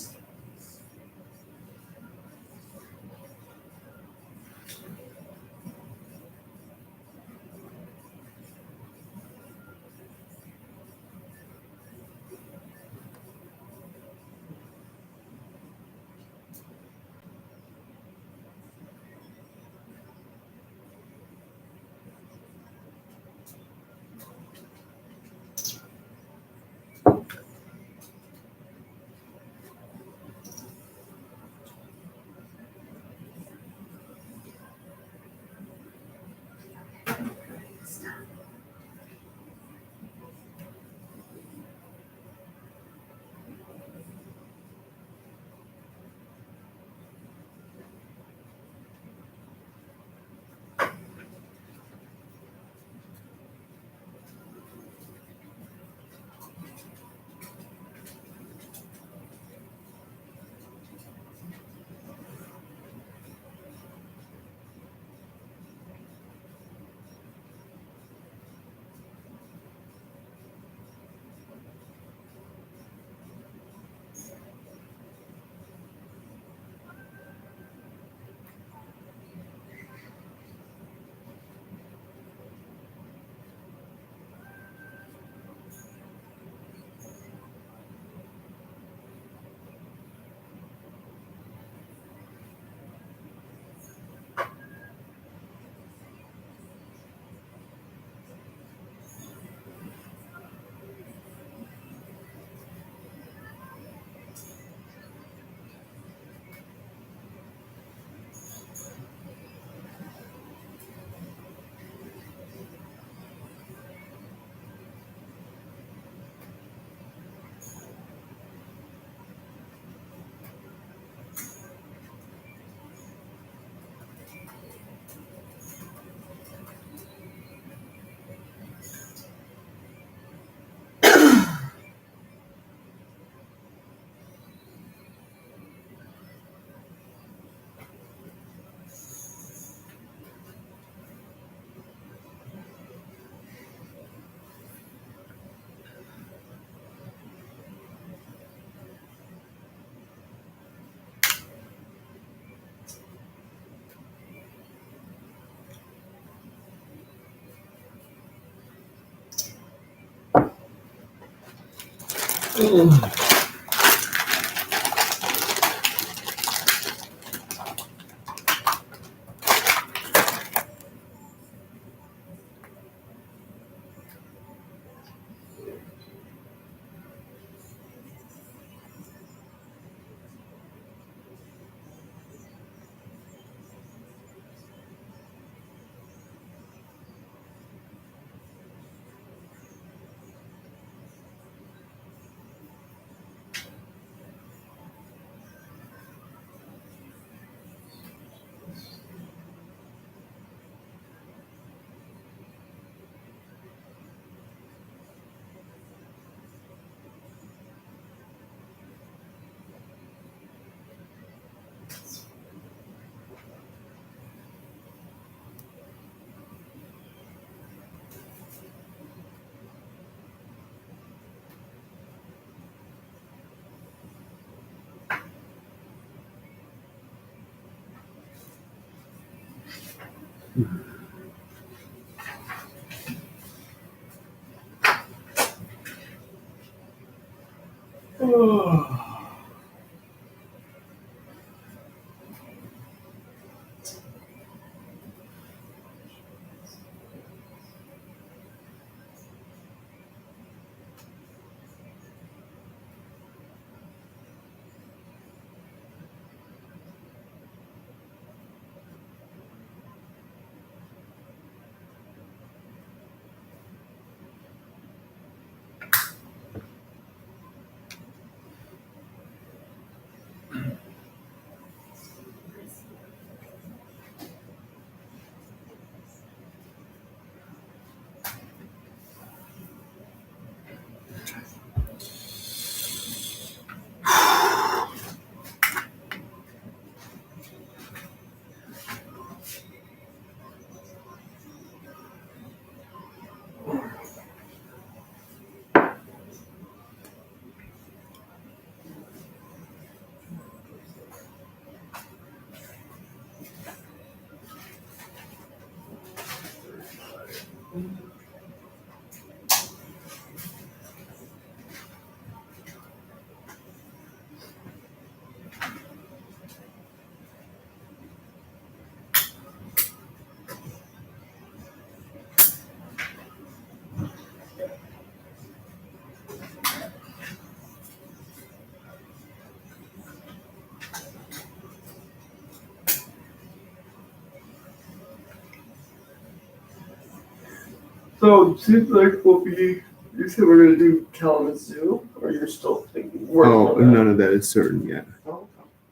So it seems like you said we're gonna do Kalamazoo, or you're still thinking, working Oh, on that? none of that is certain yet. Oh,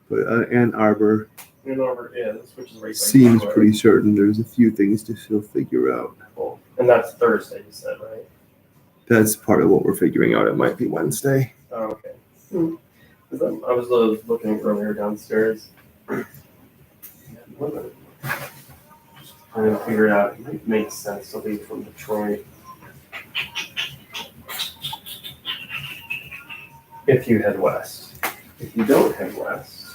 But Ann Arbor Ann Arbor is, which is right. by seems Detroit. pretty certain. There's a few things to still figure out. Cool. And that's Thursday, you said, right? That's part of what we're figuring out. It might be Wednesday. Oh, okay. 'Cause I was looking earlier downstairs. Just trying to figure it out. It might make sense to leave from Detroit. If you head west. If you don't head west,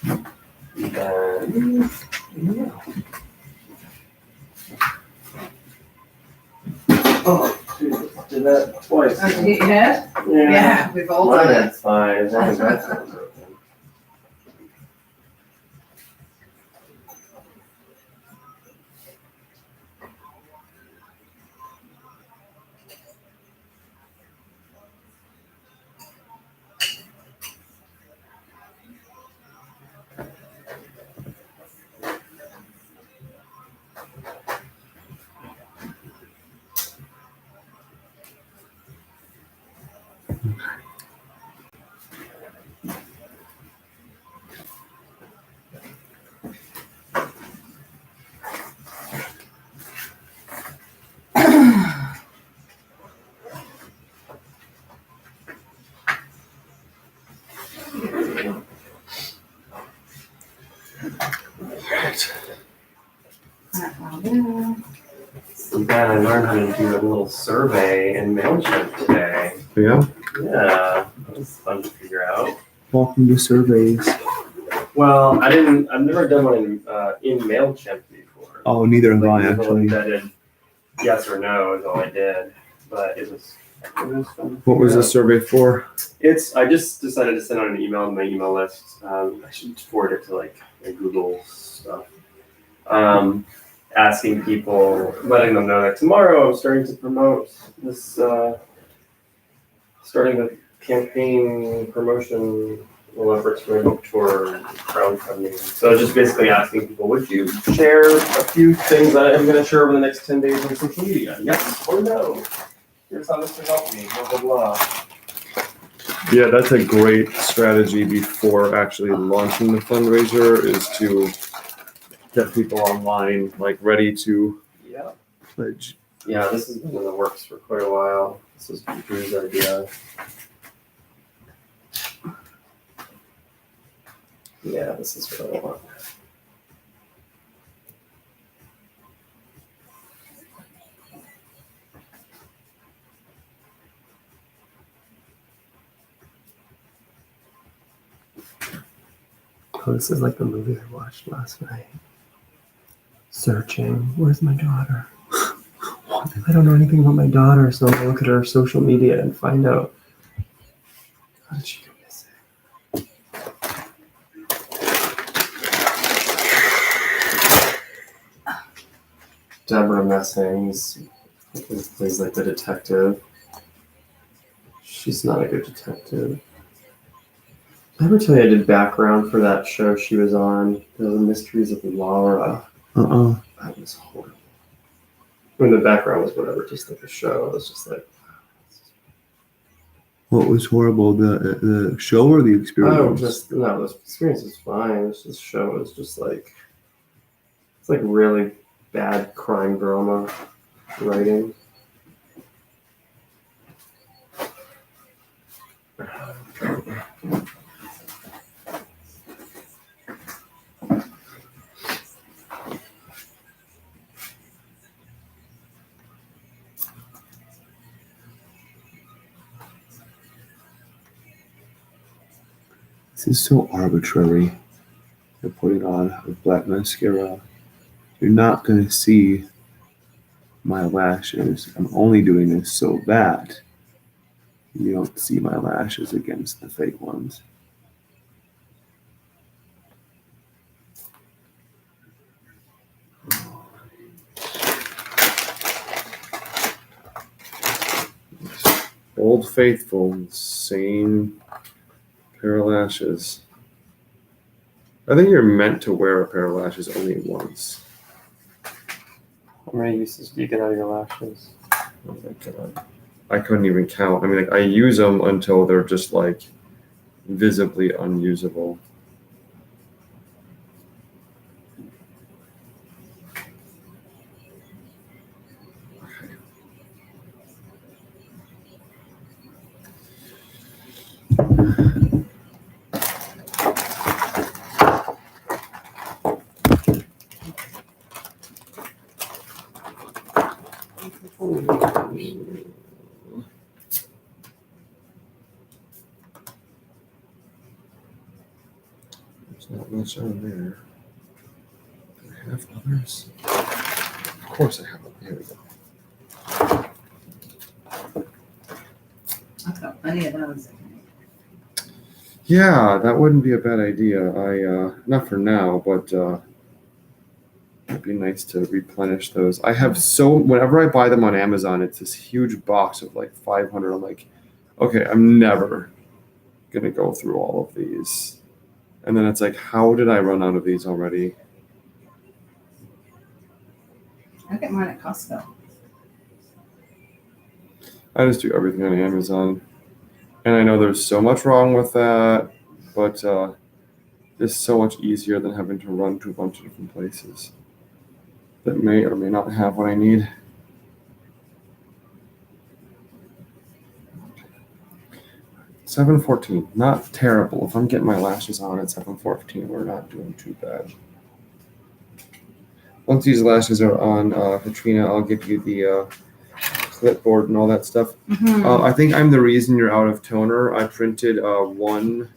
then yeah. Oh, dude, did that twice. Yeah, yeah, we've all Well, done it. that's fine, as long as that's not broken. Yeah. So then I learned how to do a little survey in MailChimp today. Yeah. Yeah, that was fun to figure out. Welcome to surveys. Well, I've never done one in MailChimp before. Oh, neither have I Like, actually. vetted yes or no is all I did, but it was fun. to What was figure the out. survey for? I just decided to send out an email to my email list. I should forward it to like my Google stuff. Asking people, letting them know that tomorrow I'm starting to promote this, starting the campaign promotion efforts for my book tour crowdfunding. So I was just basically asking people, would you share a few things that I'm going to share over the next 10 days on social media? Yes or no? Here's how this can help me, blah, blah, blah. Yeah, that's a great strategy before actually launching the fundraiser is to get people online, like ready to Yeah. pledge. Yeah, this has been in the works for quite a while. This was Drew's idea. Yeah, this is what I want. Oh, this is like the movie I watched last night. searching. Where's my daughter? I don't know anything about my daughter, so I'm gonna look at her social media and find out. How did she go missing? Deborah Messings is like the detective. She's not a good detective. Did I ever tell you I did background for that show she was on? The Mysteries of Laura. That was horrible. I mean, the background was whatever, just like a show. It was just like. What was horrible? The show or the experience? The experience was fine. This show was just like, it's like really bad crime drama writing. This is so arbitrary. You're putting on a black mascara. You're not going to see my lashes. I'm only doing this so that you don't see my lashes against the fake ones. Old Faithful, same pair of lashes. I think you're meant to wear a pair of lashes only once. How many uses do you get out of your lashes? Oh my God. I couldn't even count. I mean, like, I use them until they're just like visibly unusable. There's not much on there. Do I have others? Of course I have them. Here we go. I've got plenty of those. Yeah, that wouldn't be a bad idea. Not for now, but it'd be nice to replenish those. I have whenever I buy them on Amazon, it's this huge box of like 500. I'm like, okay, I'm never gonna go through all of these. And then it's like, how did I run out of these already? I get mine at Costco. I just do everything on Amazon. And I know there's so much wrong with that, but it's so much easier than having to run to a bunch of different places that may or may not have what I need. $7.14, not terrible. If I'm getting my lashes on at $7.14, we're not doing too bad. Once these lashes are on, Katrina, I'll give you the clipboard and all that stuff. I think I'm the reason you're out of toner. I printed one,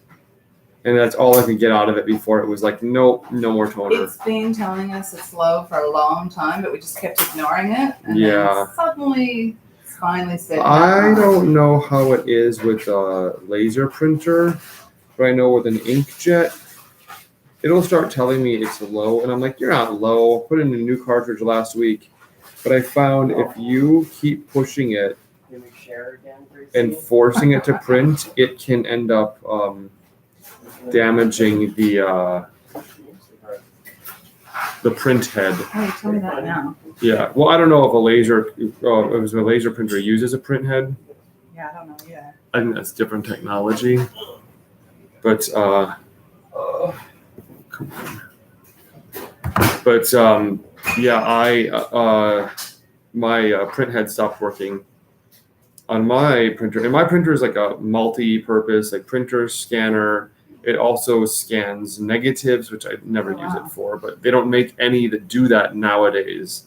and that's all I could get out of it before it was like, nope, no more toner. It's been telling us it's low for a long time, but we just kept ignoring it. And Yeah. then suddenly, it's finally said. I don't know how it is with a laser printer, but I know with an inkjet, it'll start telling me it's low, and I'm like, you're not low. I put in a new cartridge last week, but I found if you keep pushing it Can we share again, Gracie? and forcing it to print, it can end up damaging the print head. Oh, you tell me that now. Yeah. Well, I don't know if if it was a laser printer uses a print head. Yeah, I don't know either. I think that's different technology. But come on. But yeah, my print head stopped working on my printer, and my printer is like a multi-purpose, like printer, scanner. It also scans negatives, which I never use it for, but they don't make any that do that nowadays.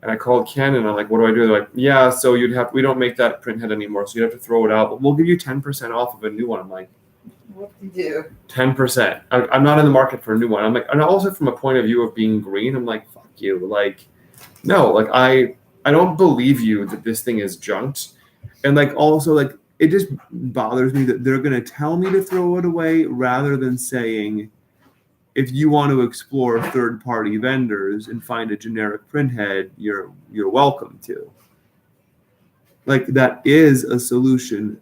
And I called Canon. I'm like, what do I do? They're like, yeah, so we don't make that print head anymore, so you'd have to throw it out, but we'll give you 10% off of a new one. I'm like, What do you do? 10%. I'm not in the market for a new one. I'm like, and also from a point of view of being green, I'm like, fuck you. Like, no, like I don't believe you that this thing is junked. And like also like it just bothers me that they're gonna tell me to throw it away rather than saying, if you want to explore third-party vendors and find a generic printhead, you're welcome to. Like that is a solution.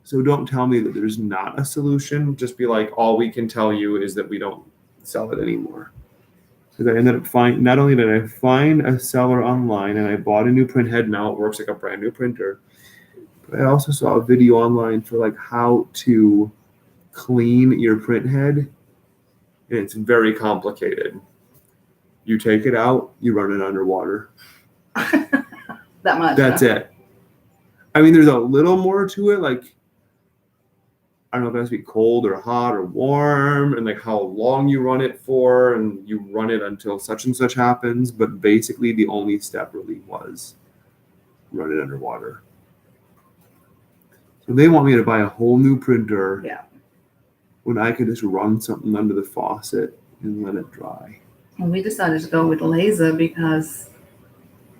So don't tell me that there's not a solution. Just be like, all we can tell you is that we don't sell it anymore. Because I ended up not only did I find a seller online and I bought a new printhead, now it works like a brand new printer. But I also saw a video online for like how to clean your printhead. And it's very complicated. You take it out, you run it underwater. That much. That's it. I mean, there's a little more to it. Like, I don't know if it has to be cold or hot or warm, and like how long you run it for, and you run it until such and such happens. But basically, the only step really was run it underwater. So they want me to buy a whole new printer. Yeah. When I could just run something under the faucet and let it dry. And we decided to go with laser because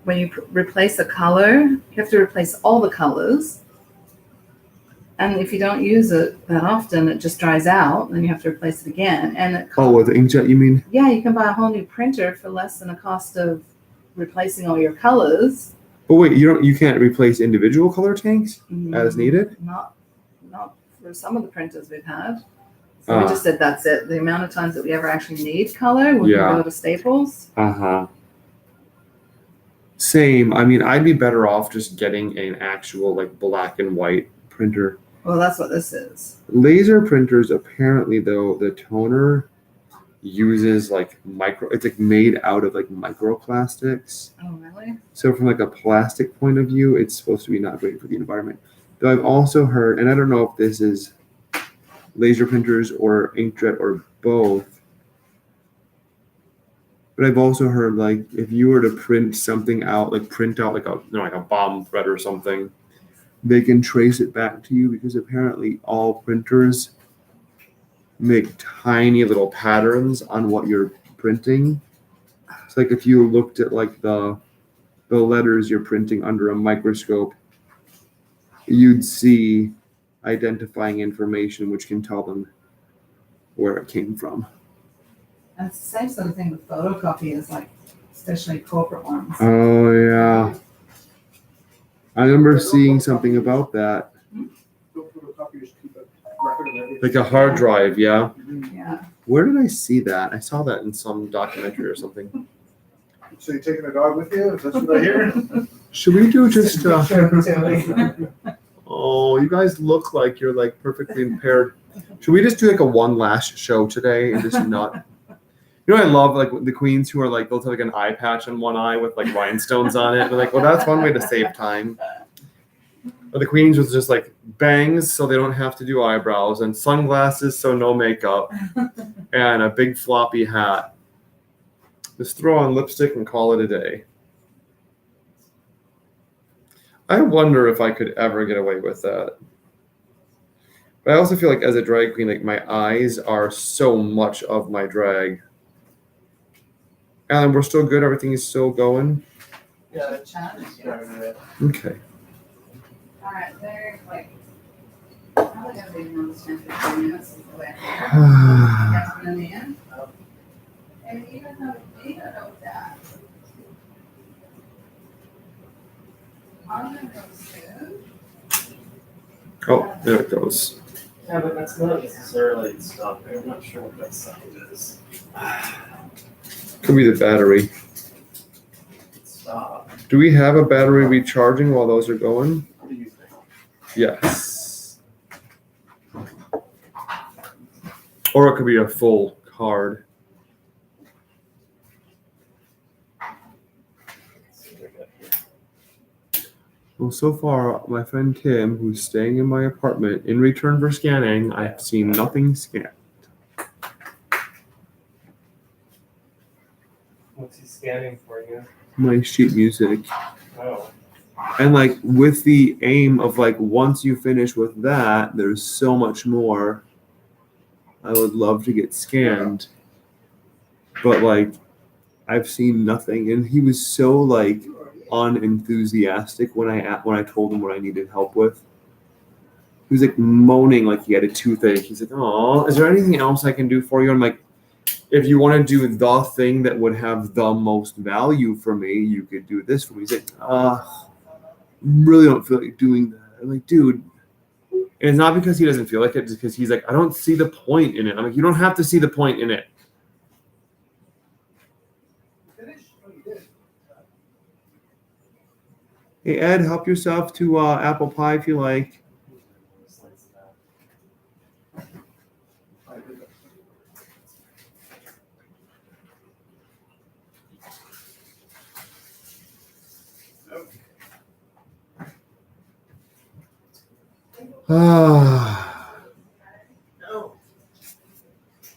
when you replace a color, you have to replace all the colors. And if you don't use it that often, it just dries out, and you have to replace it again. And it Oh, with the inkjet, you mean? yeah, you can buy a whole new printer for less than the cost of replacing all your colors. But wait, you can't replace individual color tanks as needed? Not for some of the printers we've had. So we just said that's it. The amount of times that we ever actually need color, we can go to Staples. Uh-huh. Same. I mean, I'd be better off just getting an actual like black and white printer. Well, that's what this is. Laser printers, apparently, though, the toner uses like it's like made out of like microplastics. Oh, really? So from like a plastic point of view, it's supposed to be not great for the environment. Though I've also heard, and I don't know if this is laser printers or inkjet or both, but I've also heard like if you were to print something out, like print out like a bomb thread or something, they can trace it back to you because apparently all printers make tiny little patterns on what you're printing. It's like if you looked at like the letters you're printing under a microscope, you'd see identifying information which can tell them where it came from. And it's the same sort of thing with photocopiers, like especially corporate ones. Oh yeah. I remember seeing something about that. Like a hard drive, yeah. Yeah. Where did I see that? I saw that in some documentary or something. So you're taking a dog with you? Is that what I hear? Should we do just oh, you guys look like you're like perfectly impaired. Should we just do like a one last show today and just not? You know, I love like the queens who are like, they'll have like an eye patch in one eye with like rhinestones on it. They're like, well, that's one way to save time. Or the queens with just like bangs so they don't have to do eyebrows, and sunglasses so no makeup, and a big floppy hat. Just throw on lipstick and call it a day. I wonder if I could ever get away with that. But I also feel like as a drag queen, like my eyes are so much of my drag. And we're still good. Everything is still going. Yeah. Okay. All right, very quick. Probably gonna be another 10-15 minutes is the way. Got one in the end. And you don't know that. I'm gonna go soon. Oh, there it goes. Yeah, but that's not necessarily stopping. I'm not sure what that sound is. Could be the battery. Stop. Do we have a battery recharging while those are going? What do you think? Yes. Or it could be a full card. Well, so far, my friend Tim, who's staying in my apartment, in return for scanning, I've seen nothing scanned. What's he scanning for you? My sheet music. Oh. And like with the aim of like once you finish with that, there's so much more I would love to get scanned, but like I've seen nothing. And he was so like unenthusiastic when I told him what I needed help with. He was like moaning like he had a toothache. He's like, "Oh, is there anything else I can do for you?" I'm like, "If you want to do the thing that would have the most value for me, you could do this for me." He's like, really don't feel like doing that. I'm like, dude. And it's not because he doesn't feel like it, it's because he's like, I don't see the point in it. I'm like, you don't have to see the point in it. Hey Ed, help yourself to apple pie if you like.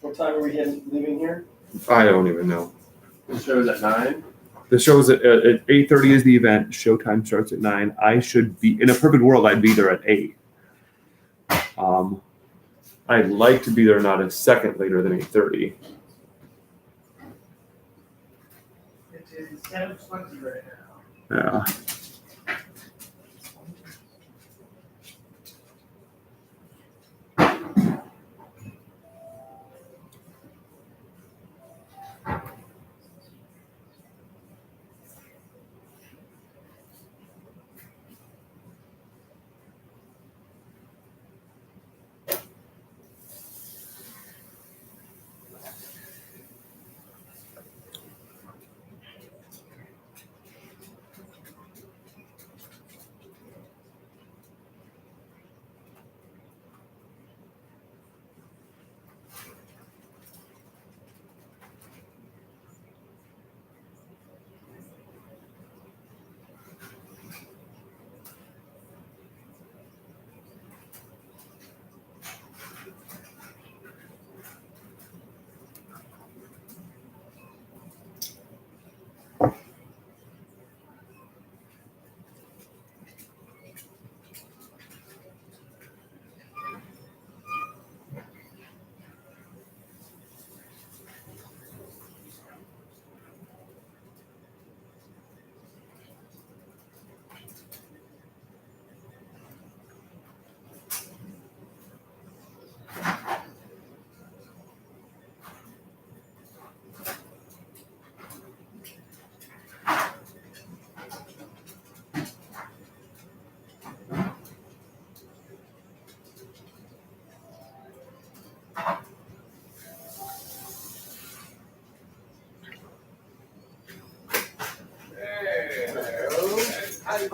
What time are we leaving here? I don't even know. The show's at 9. The show's at 8:30 is the event. Showtime starts at 9. I should be in a perfect world. I'd be there at 8. I'd like to be there not a second later than 8:30. It is 7:20 right now. Yeah.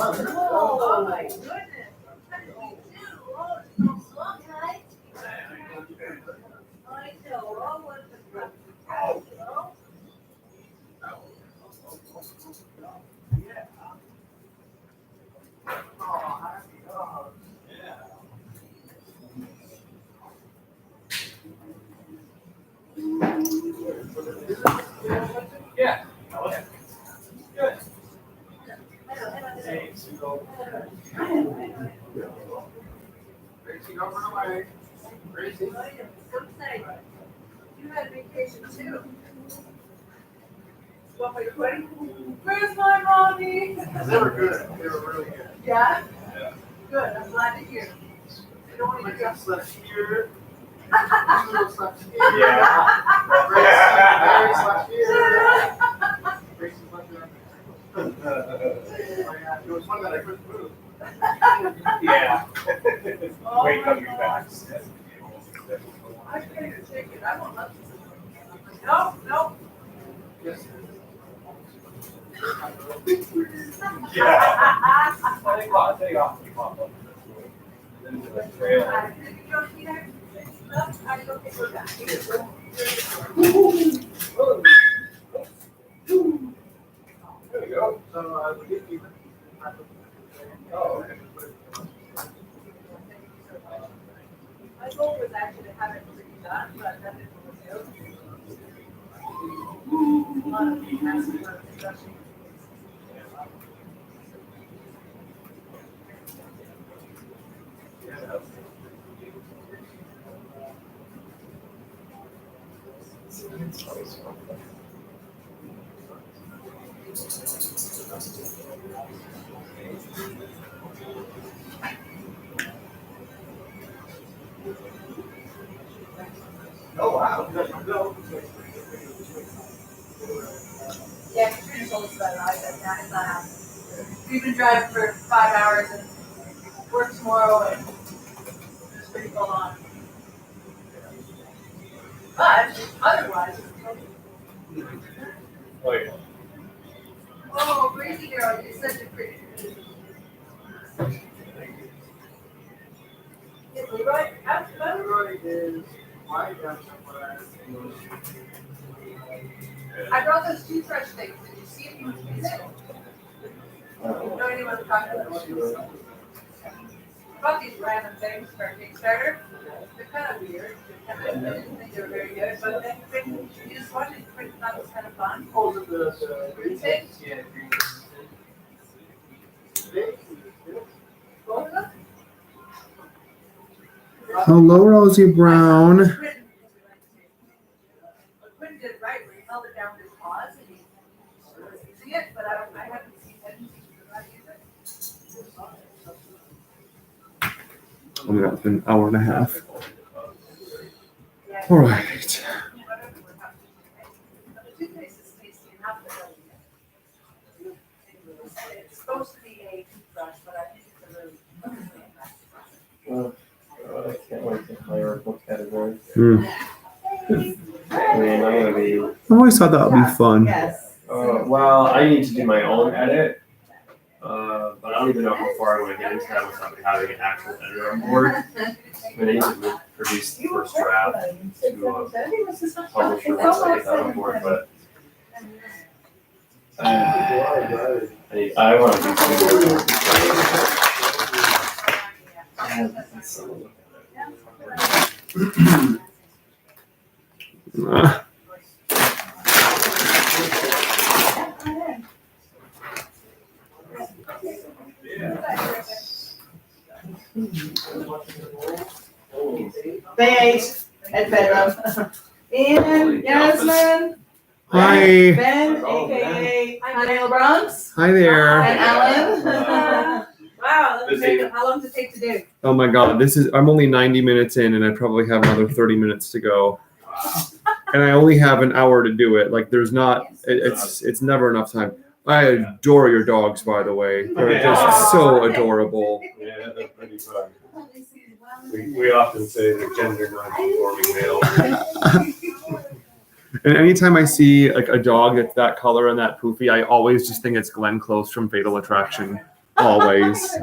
Oh my goodness. What did you do? Oh, it's so slow, guys. I know. Oh, what the fuck? Oh. Yeah. Good. Gracie, don't run away. Gracie. You had vacation too. Where's my mommy? They were good. They were really good. Yeah? Good, I'm glad to hear. They don't want to get slept here. You slept here. Yeah. Gracie, Mary slept here. Gracie slept there. Oh, yeah. It was fun that I couldn't move. Yeah. Oh Wait, my come your God. backs. I paid a ticket, I won't let you. Nope, nope. Yes. Yeah. Take off. You pop up. Then the trail. Did you go see that? No, I don't think we're back. There we go. So, we did keep it. Oh, okay. My goal was actually to have it redone, but that didn't work out. A lot of massive work, especially. Oh, wow. You got your bill. Yeah, Katrina told us about it. I said, "Nah, it's not happening." We've been driving for 5 hours and work tomorrow and it's pretty full on. But otherwise, Oh, yeah. oh, crazy girl, you're such a pretty. Yeah, Leroy, how's the phone? Leroy is right down somewhere. I brought those toothbrush things. Did you see if you use it? No idea what to talk about. I bought these random things for a Kickstarter. They're kind of weird. I didn't think they were very good, but then you just watch it, I thought it was kind of fun. Oh, the Green things? Yeah, green. Both of them? Hello, Rosie Brown. Quinn did it right, where he held it down with his paws and he was using it, but I haven't seen him use it. Oh my god, it's been an hour and a half. Yeah. All right. But the toothpaste is tasty enough that it's supposed to be a toothbrush, but I think it's a really. I can't wait to hire a book editor. Hmm. I mean, I'm gonna be. I always thought that would be fun. Yes. Well, I need to do my own edit, but I don't even know how far I want to get into that without having an actual editor on board. I mean, I need to produce the first draft to publish or once I get that on board, but I want to do Ah, They ate and fed them. Ian, Yasmin, Hi. Ben, aka Honey Bronx, Hi there. and Alan. Wow, how long does it take to do? Oh my god, I'm only 90 minutes in and I probably have another 30 minutes to go. And I only have an hour to do it. Like there's not it's never enough time. I adore your dogs, by the way. They're just so adorable. Yeah, they're pretty fun. We often say they're gender non-conforming male. And anytime I see like a dog that's that color and that poofy, I always just think it's Glenn Close from Fatal Attraction. Always.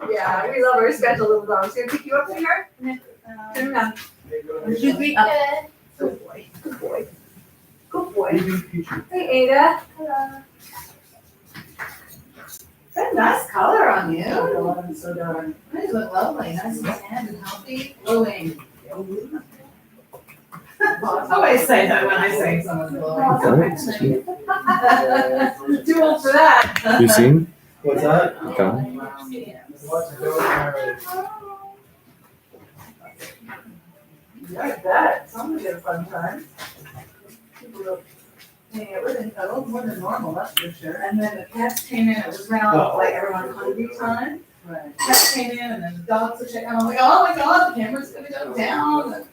Yeah, we love our special little dogs. Gonna pick you up here? Turn around. Should we up? Good boy. Good boy. Good boy. Hey, Ada. Hello. Got a nice color on you. So darn. These look lovely. Nice and tan and healthy. Glowing. I always say that when I say someone's glowing. Too old for that. You seen? What's that? Okay. I bet. Somebody had a fun time. People were hanging out with and cuddled more than normal, that's for sure. And then the cats came in, it was around like everyone's hungry time. Right. Cats came in and then the dogs were checking. I'm like, oh my god, the camera's gonna go down.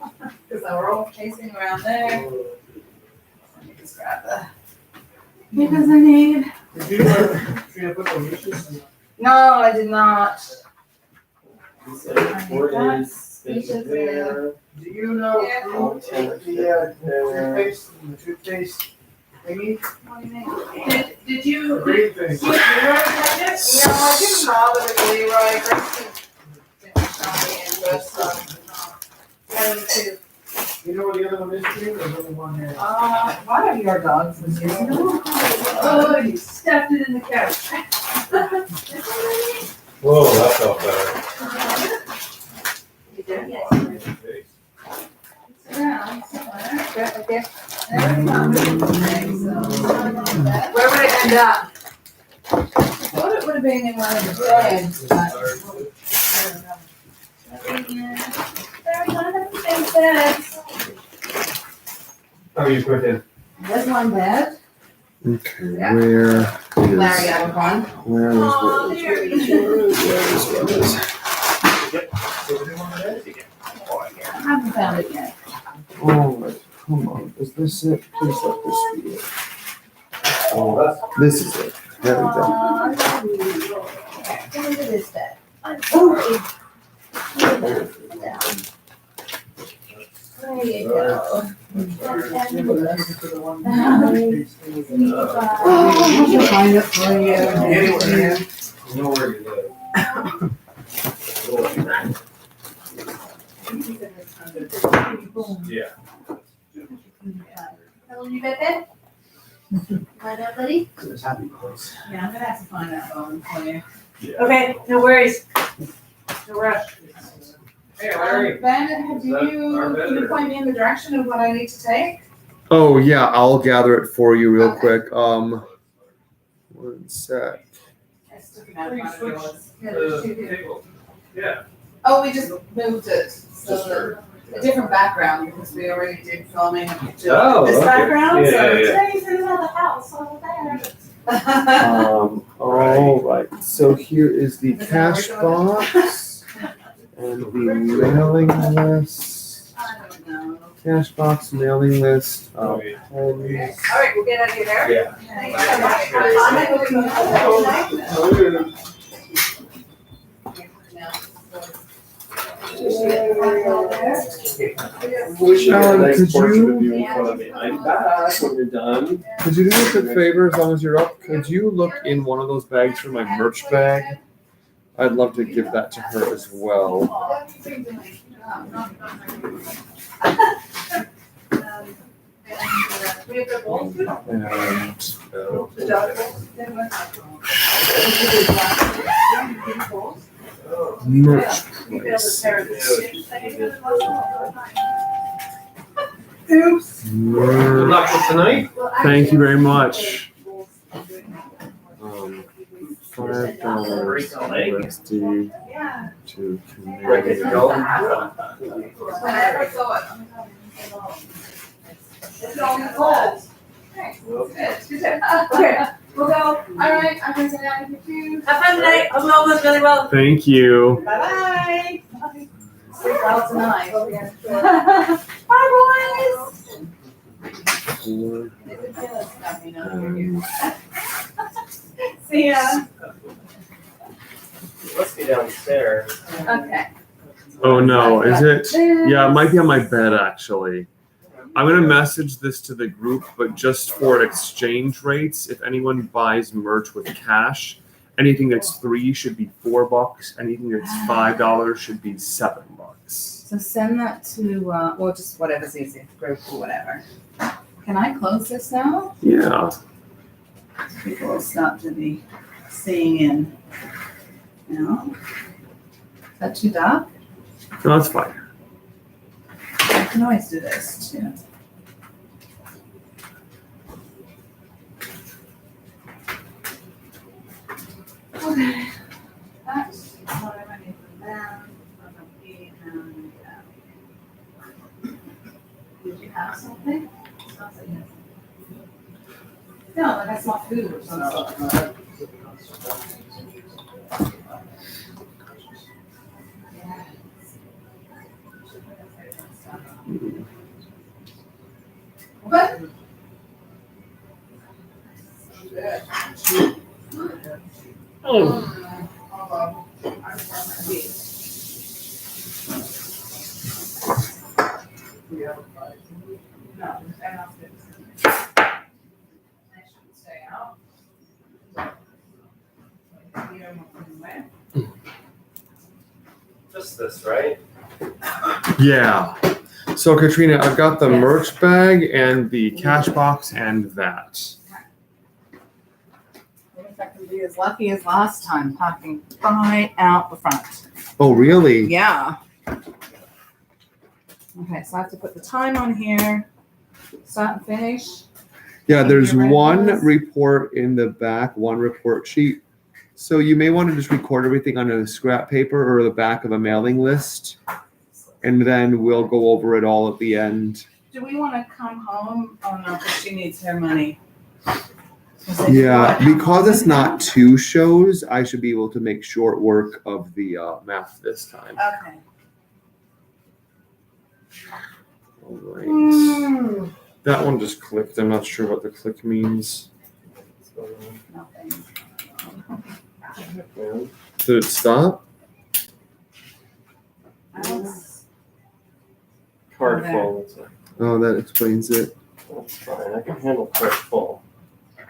Because they were all chasing around there. Let me just grab the papers I need. Did you put the leashes? No, I did not. There. Do you know Yeah. who took the toothpaste thingy? What do you mean? Did you? The green thing. No, I didn't bother with Leroy. You know where the other one is, too? There's only one here. One of your dogs was here. Oh, you stuffed it in the couch. Whoa, that felt better. You did? Yes. Around somewhere. Right there. There we go. Where would it end up? I thought it would have been in one of the beds, but I don't know. There's one of the big beds. How are you cooking? There's one bed. Okay, Yeah. where Larry is out of one. where is I haven't found it yet. Oh, come on. Is this it? Please let this be it. Oh, this is it. There we go. Aw, look at this bed. I'm sorry. There you go. I can find it for you. You know where you live. Yeah. Hello, you got that? Find out, buddy? It's a happy place. Yeah, I'm gonna have to find that phone for you. Okay, no worries. No rush. Hey, Larry. Ben, Is that our bed can you or- point me in the direction of what I need to take? Oh yeah, I'll gather it for you real Okay. quick. One sec. I stuck it out in front of yours. Yeah, The there's two here. table. Yeah. Oh, we just moved it, so a different background, because we already did filming a picture Oh, of this okay. background, Yeah, so yeah, yeah. today's another house over there. All right. So here is the cash box and the mailing list. I don't know. Cash box, mailing list. Okay. Pens. All right, we'll get out of here there. Yeah. Thank you so much. I'm looking Alan, Nice could portrait you- of you in front of me. I'm back when you're done. Could you do me a quick favor, as long as you're up? Could you look in one of those bags for my merch bag? I'd love to give that to her as well. We have the bowl too? And The dog bowl? merch You failed place. the parent. Oops. Good Merch. luck with tonight. Thank you very much. $5 USD Yeah. to Ready to go? Whenever I saw it. It's on the clothes. Okay, we'll go. All right, I'm gonna say that with you. Have fun tonight. I'll know this really well. Thank you. Bye-bye. Sleep well tonight. Bye, boys. See ya. Let's be downstairs. Okay. Oh no, is it? Yeah, it might be on my bed actually. I'm gonna message this to the group, but just for exchange rates, if anyone buys merch with cash, anything that's $3 should be $4. Anything that's $5 should be $7. So send that to, well, just whatever's easy, group or whatever. Can I close this now? Yeah. People will start to be seeing in. No? Is that too dark? No, that's fine. I can always do this too. Okay. That's what I need from them, from me, and, did you have something? Sounds like yes. No, like I saw food or something. Yeah. What? No, stay out. Just this, right? Yeah. So Katrina, I've got the merch bag and the cash box and that. If I can be as lucky as last time, parking right out the front. Oh, really? Yeah. Okay, so I have to put the time on here, start and finish. Yeah, there's Your one regulars? report in the back, one report sheet. So you may want to just record everything on a scrap paper or the back of a mailing list. And then we'll go over it all at the end. do we wanna come home? Oh no, cause she needs her money. Was it- Yeah, because it's not 2 shows, I should be able to make short work of the math this time. Okay. All right. Hmm. That one just clicked. I'm not sure what the click means. Nothing. Did it stop? Alex, Card Okay. full, that's it. Oh, that explains it. That's fine, I can handle card full. I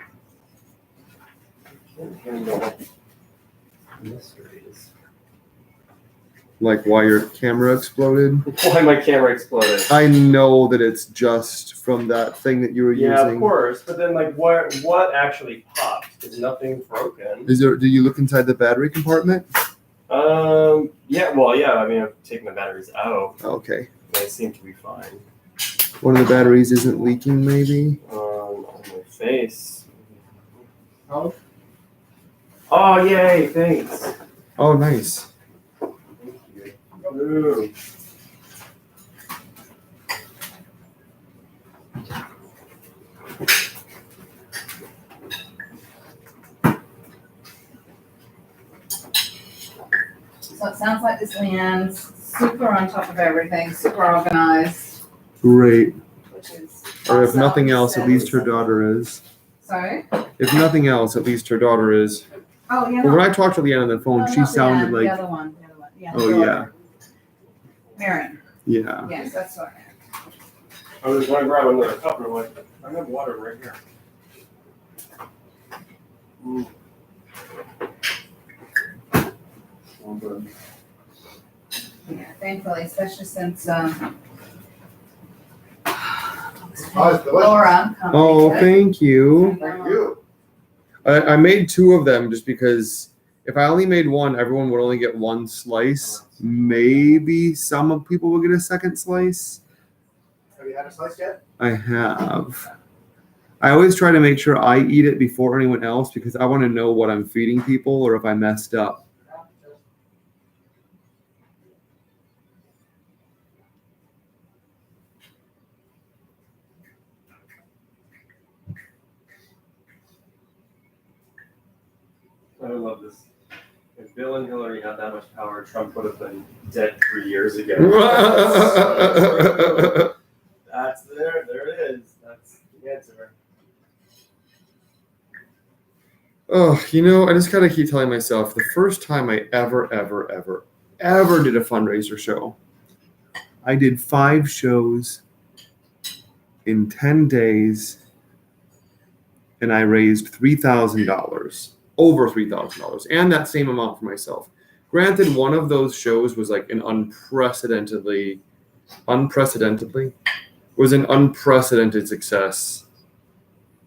can handle mysteries. Like why your camera exploded. Why my camera exploded. I know that it's just from that thing that you were Yeah, of using. course, but then like what actually popped? Is nothing broken? Is there? Do you look inside the battery compartment? Yeah, well, yeah, I mean, I've taken the batteries out, Okay. they seem to be fine. One of the batteries isn't leaking, maybe. On my face. Oh, yay, thanks. Oh, nice. Thank you. Ooh. so it sounds like this Leanne's super on top of everything, super organized, Great. which is. Or if also nothing else, at least her says- daughter is. Sorry? If nothing else, at least her daughter is. Oh, yeah. But when I talked to Leanne on the phone, No, she not sounded Leanne, like, The other one, yeah. oh yeah, Marion, yeah. yes, that's what. I was going to grab another cup and I'm like, I have water right here. Mm. Oh, good. Yeah, thankfully, especially since, Oh, it's delicious. Laura. Oh, thank you. Thank you. I made 2 of them just because if I only made one, everyone would only get 1 slice. Maybe some people will get a second slice. Have you had a slice yet? I have. I always try to make sure I eat it before anyone else because I want to know what I'm feeding people or if I messed up. I love this. If Bill and Hillary had that much power, Trump would have been dead 3 years ago. That's there it is. That's the answer. Oh, I just gotta keep telling myself the first time I ever did a fundraiser show, I did 5 shows in 10 days and I raised $3,000, over $3,000, and that same amount for myself. Granted, one of those shows was like an unprecedented success,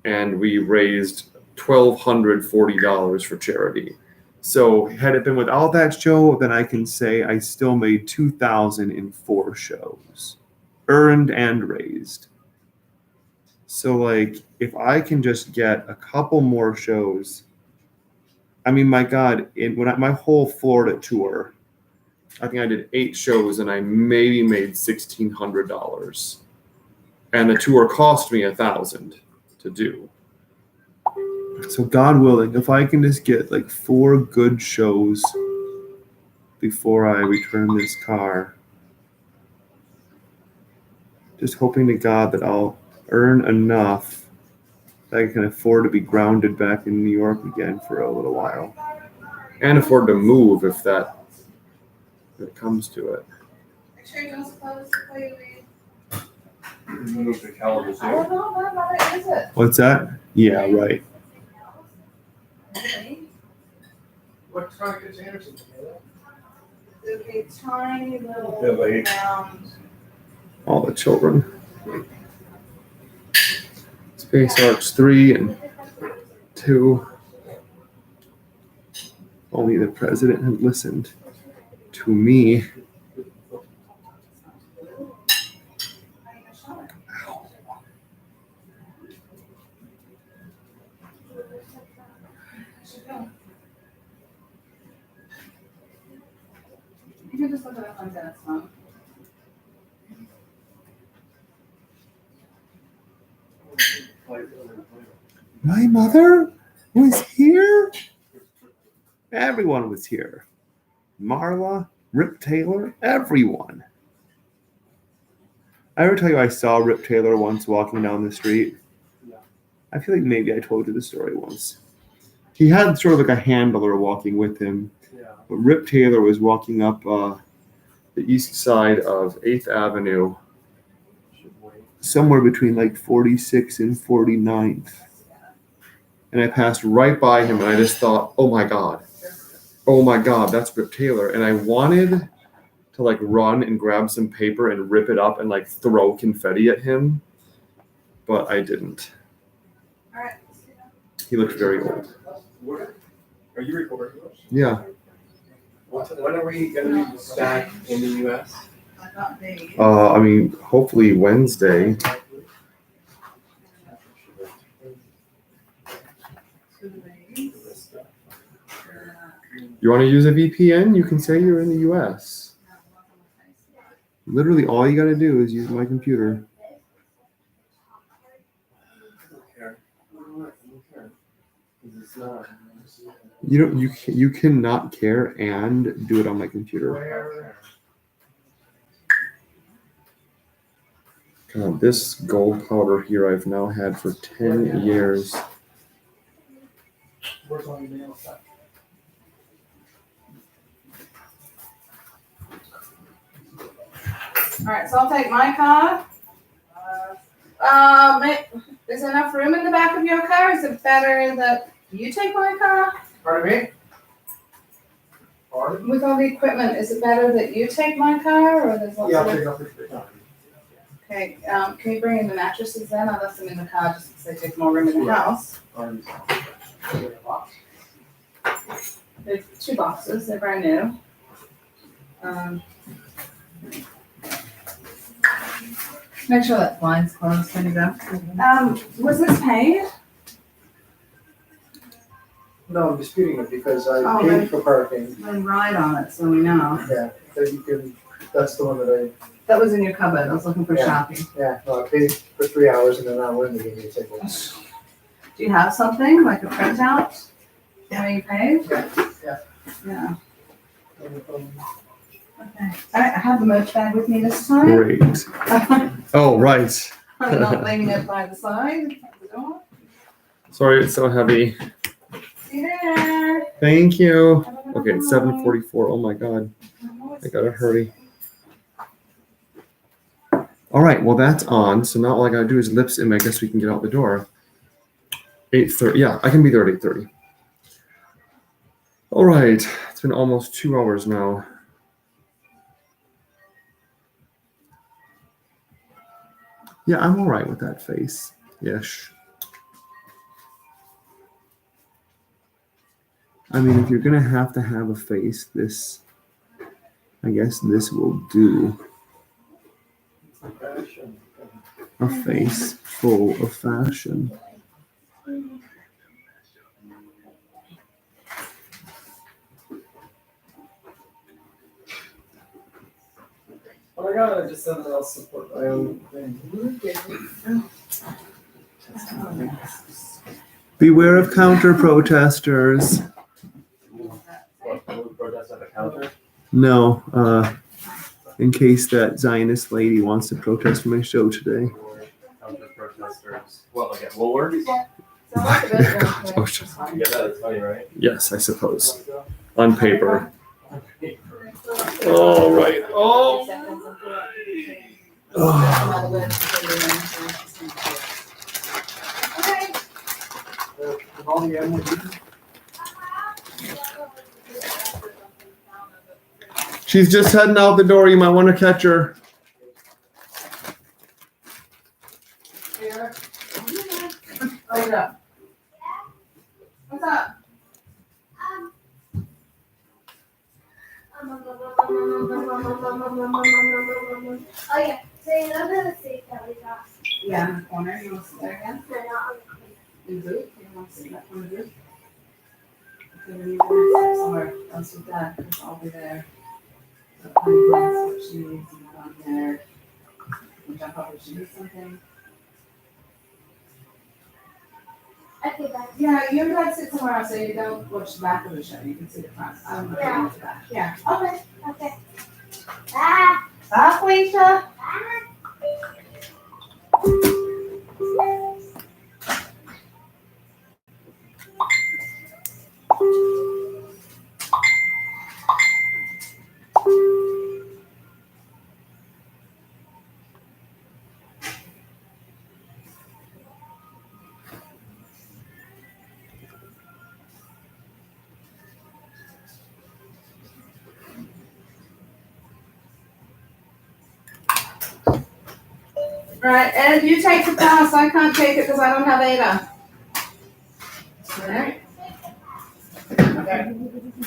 and we raised $1,240 for charity. So had it been without that show, then I can say I still made $2,000 in 4 shows, earned and raised. So like, if I can just get a couple more shows, I mean, my God, my whole Florida tour, I think I did 8 shows and I maybe made $1,600, and the tour cost me $1,000 to do. So God willing, if I can just get like 4 good shows before I return this car, just hoping to God that I'll earn enough that I can afford to be grounded back in New York again for a little while, and afford to move if it comes to it. Make sure you don't close before you leave. Move to Kalamazoo. I don't know, what is it? What's that? Yeah, right. Really? What kind of good sandwiches? It'd be tiny little Really? round. All the children. Space Arcs 3 and 2. Only the president had listened to me. You can just look at it like that, it's fine. My mother was here? Everyone was here. Marla, Rip Taylor, everyone. I ever tell you I saw Rip Taylor once walking down the street? I feel like maybe I told you the story once. He had sort of like a handler walking with him. Yeah. But Rip Taylor was walking up the east side of 8th Avenue, somewhere between like 46th and 49th. And I passed right by him and I just thought, oh my God, that's Rip Taylor. And I wanted to like run and grab some paper and rip it up and like throw confetti at him, but I didn't. All right. He looked very old. Are you recording? Yeah. When are we gonna be back in the US? I got these. I mean, hopefully Wednesday. 2 of these. You want to use a VPN? You can say you're in the US. Literally all you got to do is use my computer. You cannot care and do it on my computer. God, this gold powder here I've now had for 10 years. Where's all your nail stuff? All right, so I'll take my car. Is there enough room in the back of your car? Is it better that you take my car? Pardon me? Pardon? With all the equipment, is it better that you take my car or there's lots Yeah, of? I'll take off the time. Okay, can you bring in the mattresses then? I left them in the car just because they take more room in the house. There's 2 boxes, they're brand new. Make sure that blind's closed when you go. Was this paid? No, I'm disputing it because I Oh, paid right. for parking. Then write on it so we know. Yeah, that you can, that's the one that That was in your cupboard, I was looking for Yeah. shopping. no, I paid for 3 hours and then I went to give me a ticket. Do you have something, like a printout? Where you paid? Yeah. Yeah, okay. I have the merch bag with me this time. Great. Oh, right. I'm not leaving it by the side of the door. Sorry, it's so heavy. See you there. Thank you. Okay, it's 7:44. Oh my God. I gotta hurry. All right, well that's on. So now all I gotta do is lip sync. I guess we can get out the door. 8:30. Yeah, I can be there at 8:30. All right, it's been almost 2 hours now. Yeah, I'm all right with that face. Ish. I mean, if you're gonna have to have a face, I guess this will do. A face full of fashion. Oh my God, I just said that I'll support my own thing. Beware of counter protesters. Protest at the counter? No, in case that Zionist lady wants to protest my show today. Counter protesters. What, like at Woolworths? Oh, shit. Yeah, that's funny, right? Yes, I suppose. On paper. All right. Oh. With all the animals. She's just heading out the door. You might want to catch her. Hold up. What's up? Oh yeah, so you know the seat that we got? Yeah, in the corner. You want to sit there again? No, not on In the booth? You want to sit in that corner booth? Okay, then you can sit somewhere else with that, because I'll be there. So Connie can ask what she needs and I'm there. We'll jump up if she needs something. Okay, bye. Yeah, you and Dad sit somewhere else so you don't watch the back of the show. You can see the front. I don't know if you watch the back. Yeah. Okay. Okay. Bye. Bye, Queisha. Right, Ed, you take the pass. I can't take it because I don't have Ada. Alright. Okay.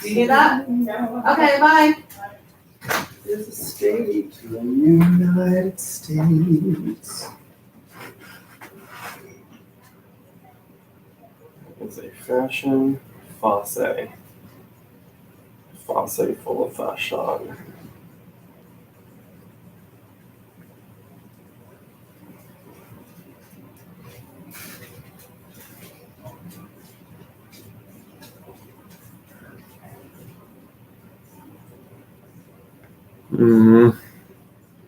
You hear that? No. Okay, bye. There's a state in the United States. It's a fashion fosse. Fosse full of fashion. Mm,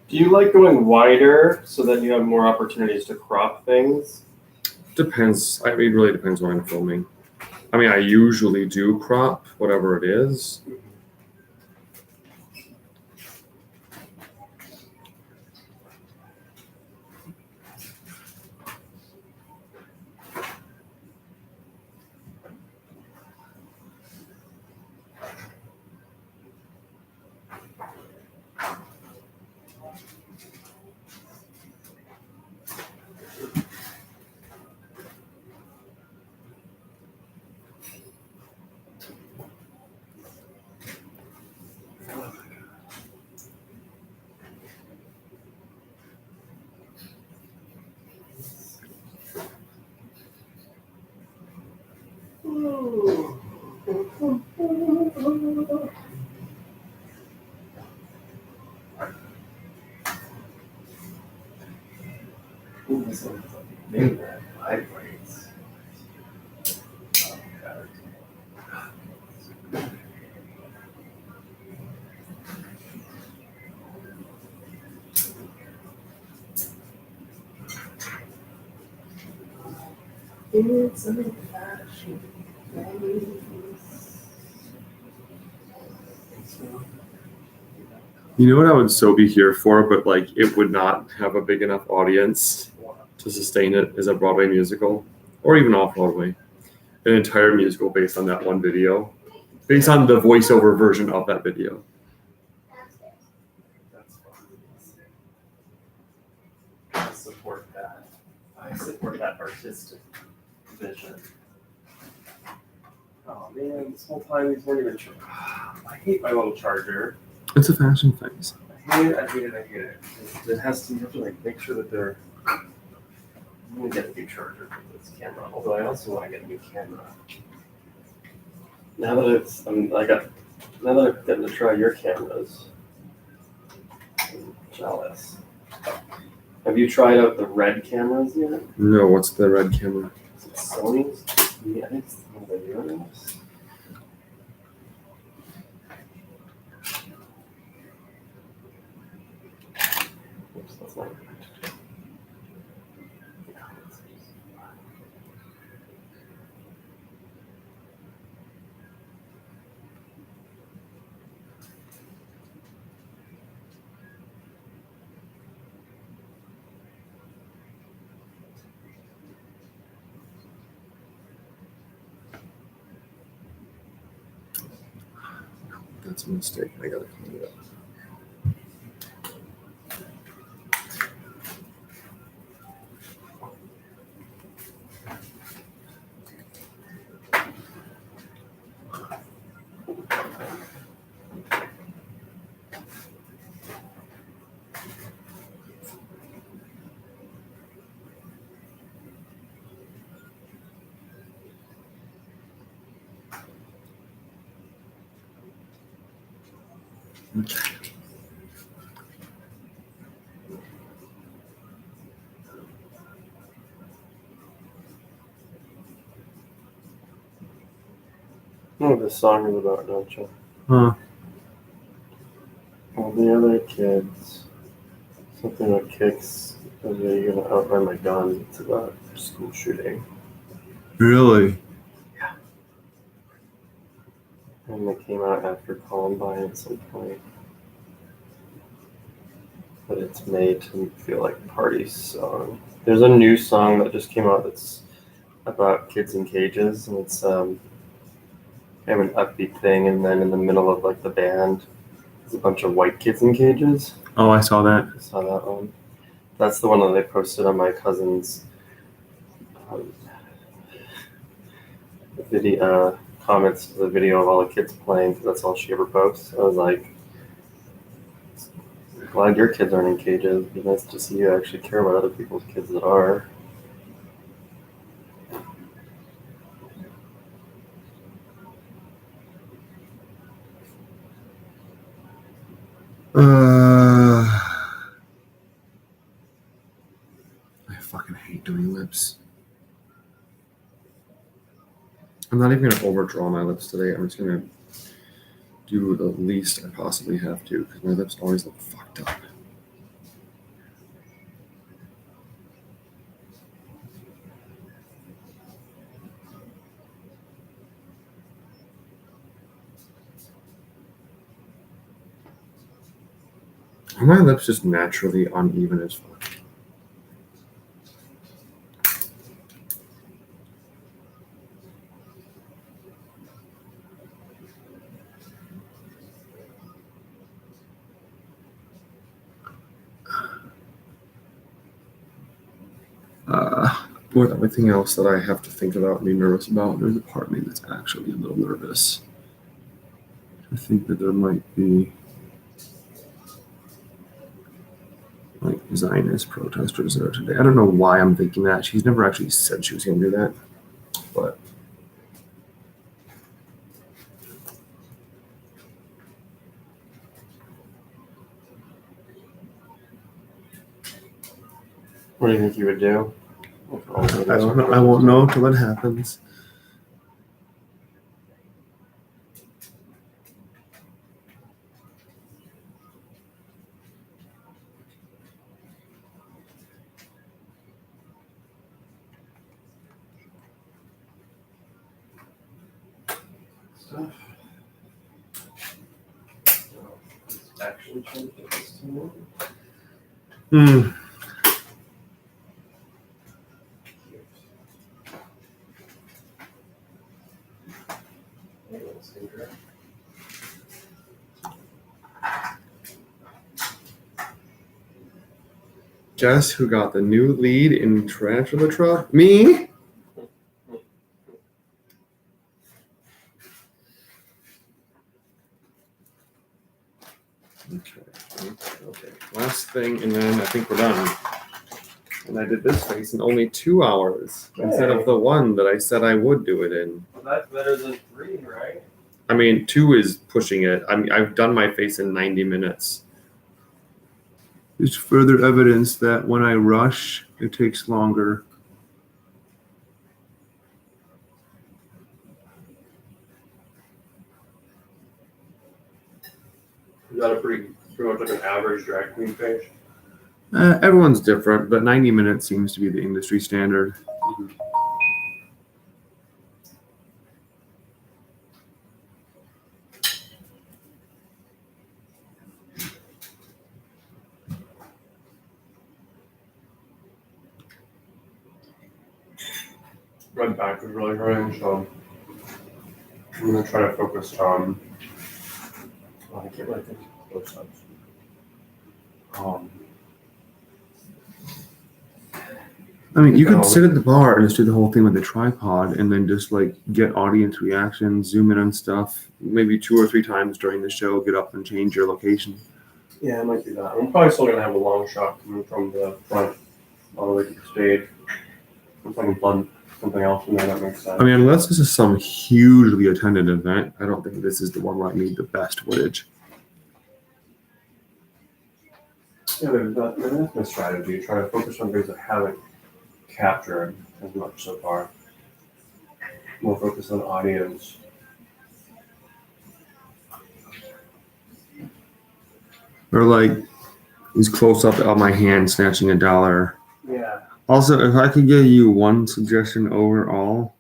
Do you like going wider so that you have more opportunities to crop things? depends. I mean, it really depends what I'm filming. I mean, I usually do crop whatever it is. Ooh, this one's maybe that vibrates. It's a fashion place. You know what I would so be here for, but like it would not have a big enough audience to sustain it, is a Broadway musical or even off Broadway. An entire musical based on that one video, based on the voiceover version of that video. That's fun. I support that. I support that artistic vision. Oh man, this whole time these weren't even. I hate my little charger. It's a fashion phase. I hate it. I hate it. I hate it. It has to. You have to like make sure that they're. I'm gonna get a new charger for this camera. Although I also want to get a new camera. Now that it's, now that I've gotten to try your cameras, I'm jealous. Have you tried out the red cameras yet? No, what's the red camera? Is it Sony's? Yeah, I think it's one of the newer ones. Oops, that's not right. That's a mistake. I gotta clean it up. Okay. know what this song is about, don't you? Huh. All the other kids. Something that kicks. Are you gonna outrun my gun? It's about school shooting. Really? And they came out after Columbine at some point. But it's made to feel like a party song. There's a new song that just came out that's about kids in cages, and it's kind of an upbeat thing, and then in the middle of like the band there's a bunch of white kids in cages. Oh, I saw that. I saw that one. That's the one that they posted on my cousin's video comments to the video of all the kids playing, because that's all she ever posts. I was like, glad your kids aren't in cages. It'd be nice to see you actually care about other people's kids that are. I fucking hate doing lips. I'm not even gonna overdraw my lips today. I'm just gonna do the least I possibly have to, because my lips always look fucked up. Are my lips just naturally uneven as fuck? With everything else that I have to think about and be nervous about, there's a part of me that's actually a little nervous. I think that there might be like Zionist protesters there today. I don't know why I'm thinking that. She's never actually said she was going to do that, but What do you think you would do? I don't know. I won't know until it happens. Action changes to Hmm. Guess who got the new lead in Tarantula Truck? Me? Okay. Last thing, and then I think we're done. And I did this face in only 2 hours instead of the one that I said I would do it in. Well, that's better than 3, right? I mean, 2 is pushing it. I mean, I've done my face in 90 minutes. There's further evidence that when I rush, it takes longer. Is that a pretty much like an average drag queen face? Everyone's different, but 90 minutes seems to be the industry standard. My back is really hurting, so I'm gonna try to focus on. Oh, I can't really think of both sides. I mean, you could sit at the bar and just do the whole thing with the tripod and then just like get audience reactions, zoom in on stuff, maybe 2 or 3 times during the show, get up and change your location. Yeah, I might do that. I'm probably still gonna have a long shot coming from the front all the way to the stage. I'm thinking fun. Something else in there that makes sense. I mean, unless this is some hugely attended event, I don't think this is the one where I need the best footage. Yeah, that's my strategy. Try to focus on things that haven't captured as much so far. More focus on audience Or like these close up of my hand snatching $1. Yeah. Also, if I could give you one suggestion overall,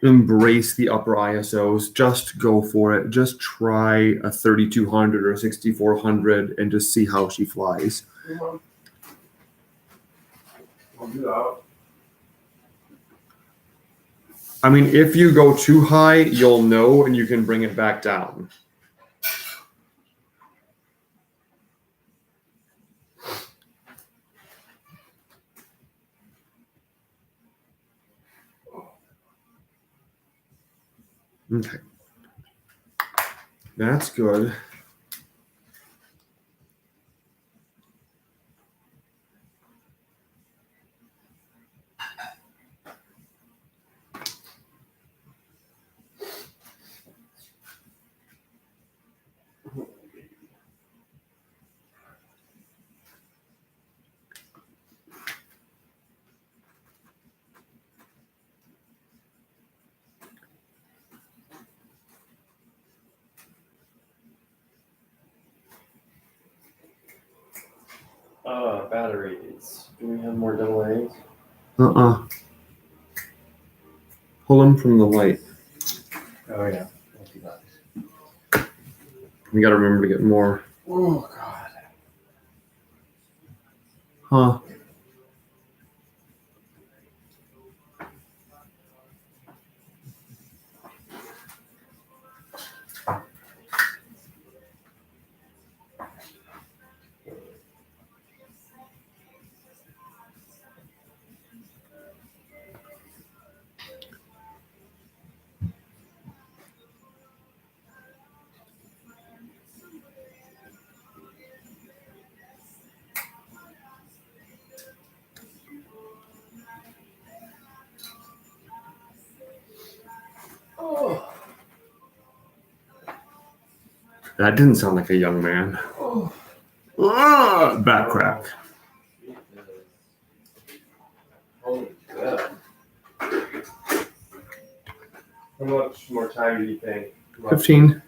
embrace the upper ISOs. Just go for it. Just try a 3200 or 6400 and just see how she flies. I'll do that. I mean, if you go too high, you'll know and you can bring it back down. Okay. That's good. Batteries. Do we have more AA? Pull them from the light. Oh yeah. I'll do that. You gotta remember to get more. Oh god. Huh. Oh. That didn't sound like a young man. Oh. Back crack. Holy shit. How much more time do you think? 15.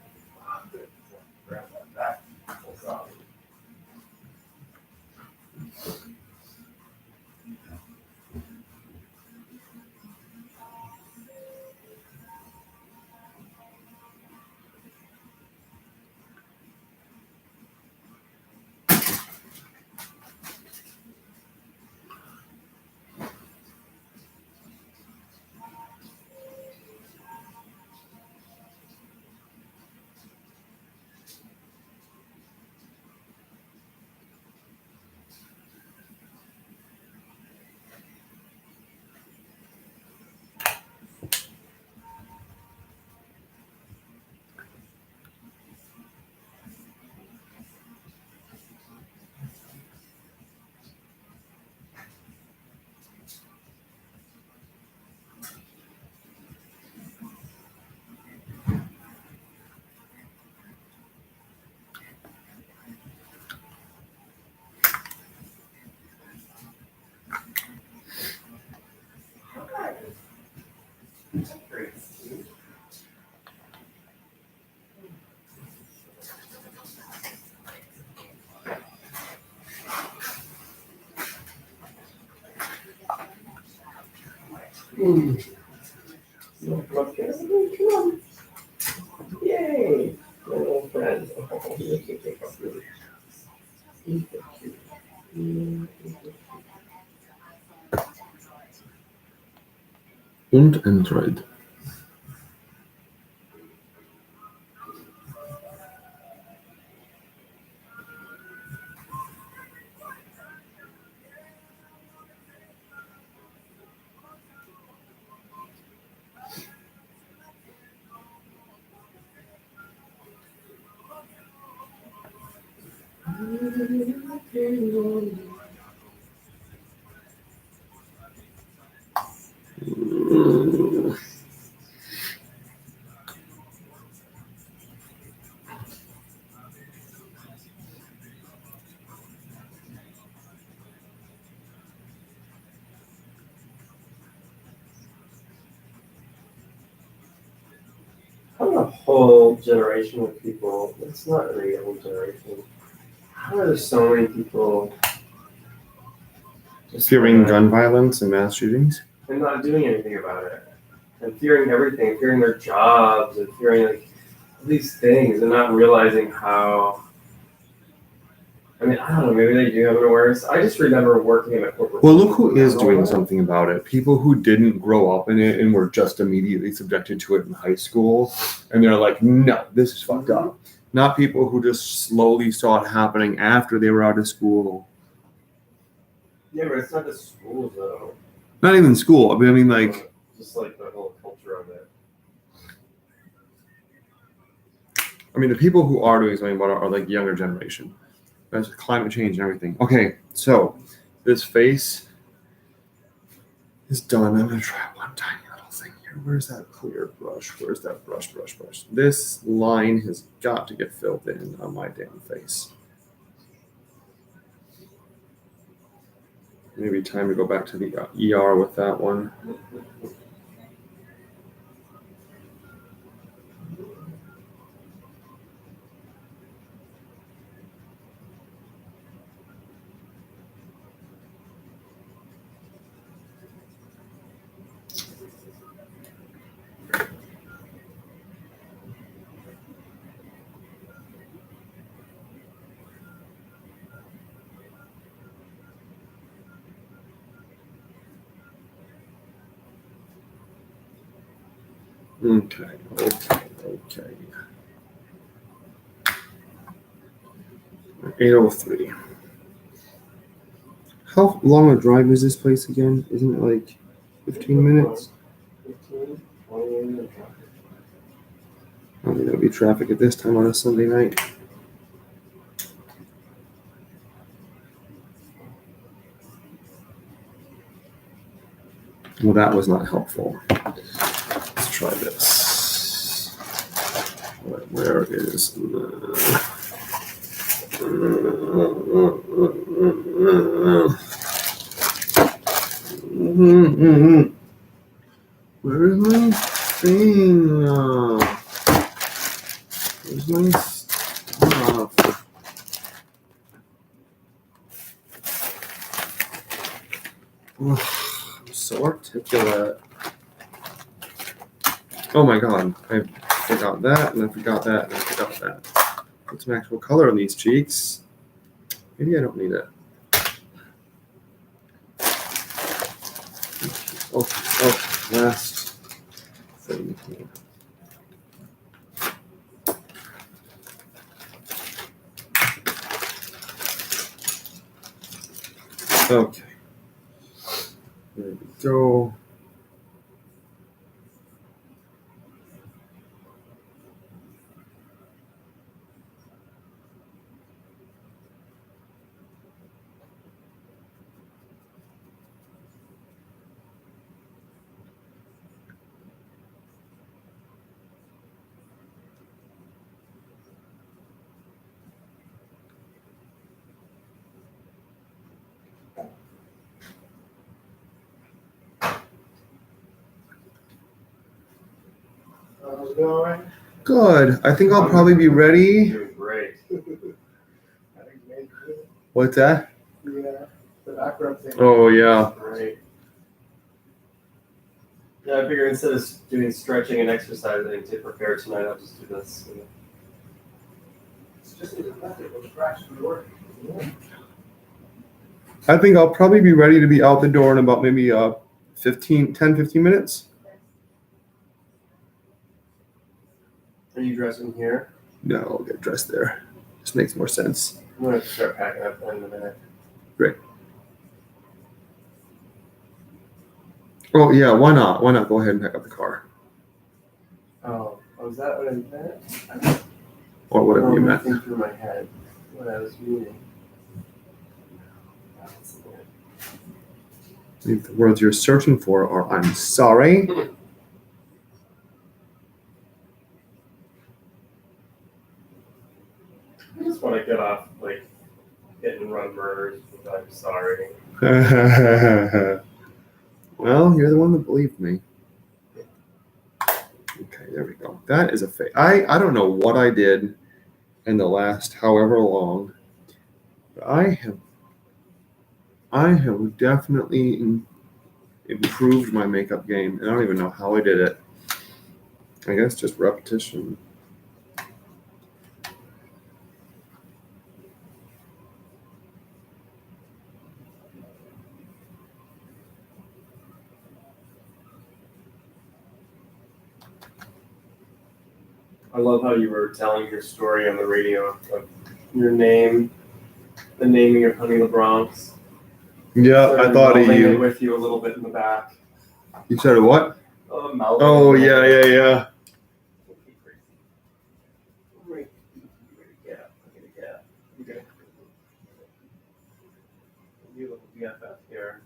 Grab that back. Oh, God. Come on. Yay! My old friend. Oh, he looks like a really. He's so cute. Und Android. Come on. a whole generation of people. It's not really a whole generation. How are there so many people just Fearing kinda- gun violence and mass shootings. and not doing anything about it, and fearing everything, fearing their jobs, and fearing like all these things, and not realizing how. I mean, I don't know. Maybe they do have an awareness. I just remember working in a corporate. Well, look who is doing something about it. People who didn't grow up in it and were just immediately subjected to it in high school. And they're like, no, this is fucked up. Not people who just slowly saw it happening after they were out of school. Yeah, but it's not the schools though. Not even school. I mean, like, Just like the whole culture of it. the people who are doing something about it are like younger generation. There's climate change and everything. Okay, so this face is done. I'm gonna try one tiny little thing here. Where's that clear brush? Where's that brush? This line has got to get filled in on my damn face. Maybe time to go back to the ER with that one. Okay. 8:03. How long a drive is this place again? Isn't it like 15 minutes? 15, 20 minutes. I mean, there'll be traffic at this time on a Sunday night. Well, that was not helpful. Let's try this. Where is where is my thing? Where's my stuff? I'm so articulate. Oh my god, I forgot that, and I forgot that, and I forgot that. Put some actual color on these cheeks. Maybe I don't need it. Oh, last thing here. Okay. There we go. How's it going? Good. I think I'll probably be ready. Doing great. I think maybe What's that? the background thing. Oh, yeah. Great. Yeah, I figure instead of doing stretching and exercising to prepare tonight, I'll just do this. It's just a method of scratch and work. I think I'll probably be ready to be out the door in about maybe 15 minutes. Are you dressing here? No, I'll get dressed there. Just makes more sense. I'm gonna start packing up in a minute. Oh, yeah, why not? Why not go ahead and pack up the car? Oh, was that what I meant? Or whatever you I'm meant. thinking through my head what I was meaning. If the words you're searching for are I'm sorry. I just want to get off, like, getting run murders. I'm sorry. Well, you're the one that believed me. Okay. Okay, there we go. That is a face. I don't know what I did in the last however long, but I have definitely improved my makeup game, and I don't even know how I did it. I guess just repetition. I love how you were telling your story on the radio of your name, the naming of Honey the Bronx. Yeah, I thought of Melding it you. with you a little bit in the back. You said what? Melding Oh, it. yeah. Yeah. Okay. You little BFF here.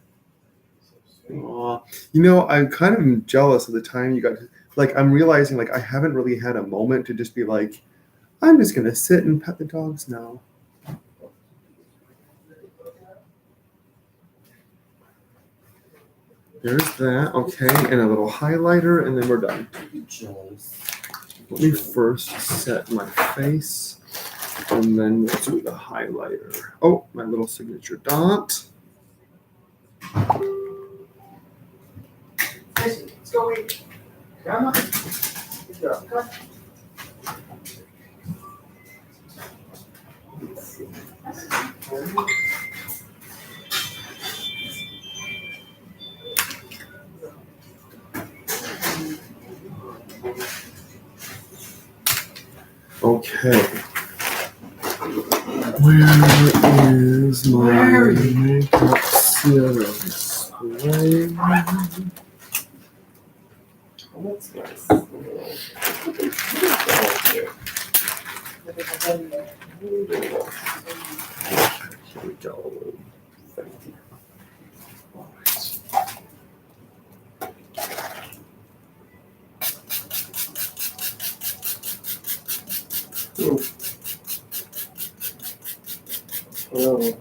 So sweet. Aw. You know, I'm kind of jealous of the time you got to, like, I'm realizing, like, I haven't really had a moment to just be like, I'm just going to sit and pet the dogs now. There's that. Okay, and a little highlighter, and then we're done. Let me first set my face, and then we'll do the highlighter. Oh, my little signature dot. Let's go eat. Grandma? Good girl. Come. Okay. Where is my makeup serum spray? That's nice. Here we go. All right. Oh.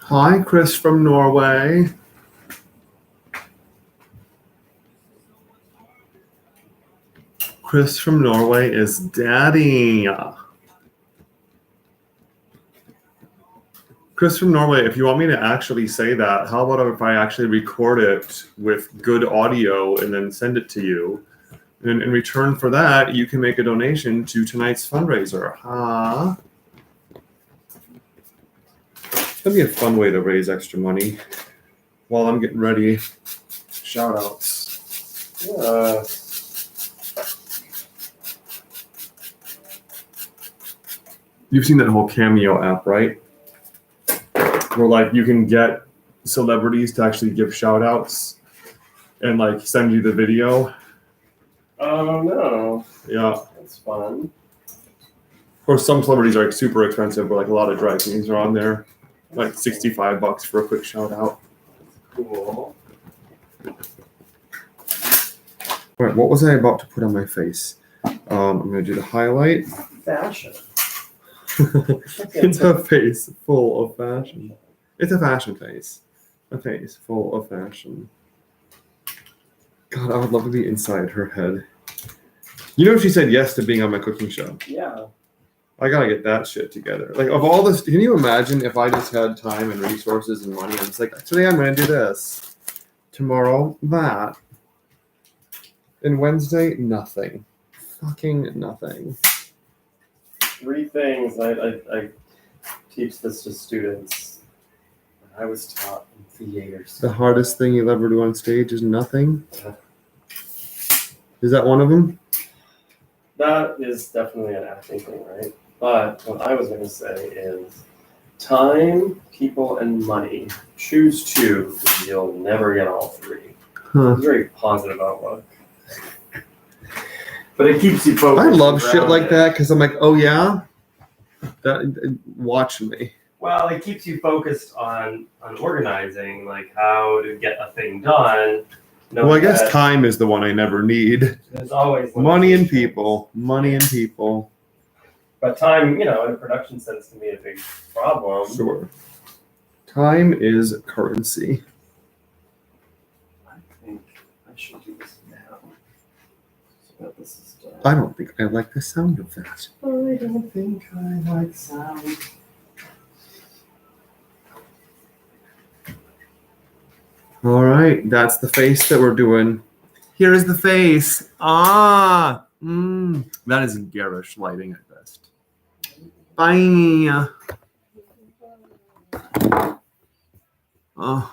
Hi, Chris from Norway. Chris from Norway is daddy. Chris from Norway, if you want me to actually say that, how about if I actually record it with good audio and then send it to you? And in return for that, you can make a donation to tonight's fundraiser. Huh? That'd be a fun way to raise extra money while I'm getting ready. Shout outs. You've seen that whole Cameo app, right? Where like you can get celebrities to actually give shout outs and like send you the video. Oh no. Yeah. That's fun. Of course, some celebrities are like super expensive, but like a lot of drag queens are on there. Like $65 for a quick shout out. Cool. All right, what was I about to put on my face? I'm gonna do the highlight. Fashion. It's a face full of fashion. It's a fashion face. A face full of fashion. God, I would love to be inside her head. You know, she said yes to being on my cooking show. Yeah. I gotta get that shit together. Like, of all this, can you imagine if I just had time and resources and money? I'm just like, today I'm gonna do this. Tomorrow, that. And Wednesday, nothing. Fucking nothing. 3 things I teach this to students. I was taught in theaters. The hardest thing you'll ever do on stage is nothing. Is that one of them? That is definitely an acting thing, right? But what I was going to say is time, people, and money. Choose 2. You'll never get all 3. Huh. It's a very positive outlook. But it keeps you focused. I love shit like grounded. that because I'm like, oh yeah? Watch me. Well, it keeps you focused on organizing, like how to get a thing done. Well, I guess time is the one I never need. There's always Money and limitations. people. Money and people. But time, in a production sense, can be a big problem. Sure. Time is currency. I think I should do this now. So that this is done. I don't think I like the sound of that. I don't think I like sound. All right, that's the face that we're doing. Here is the face. That is garish lighting at best. Bye. Oh.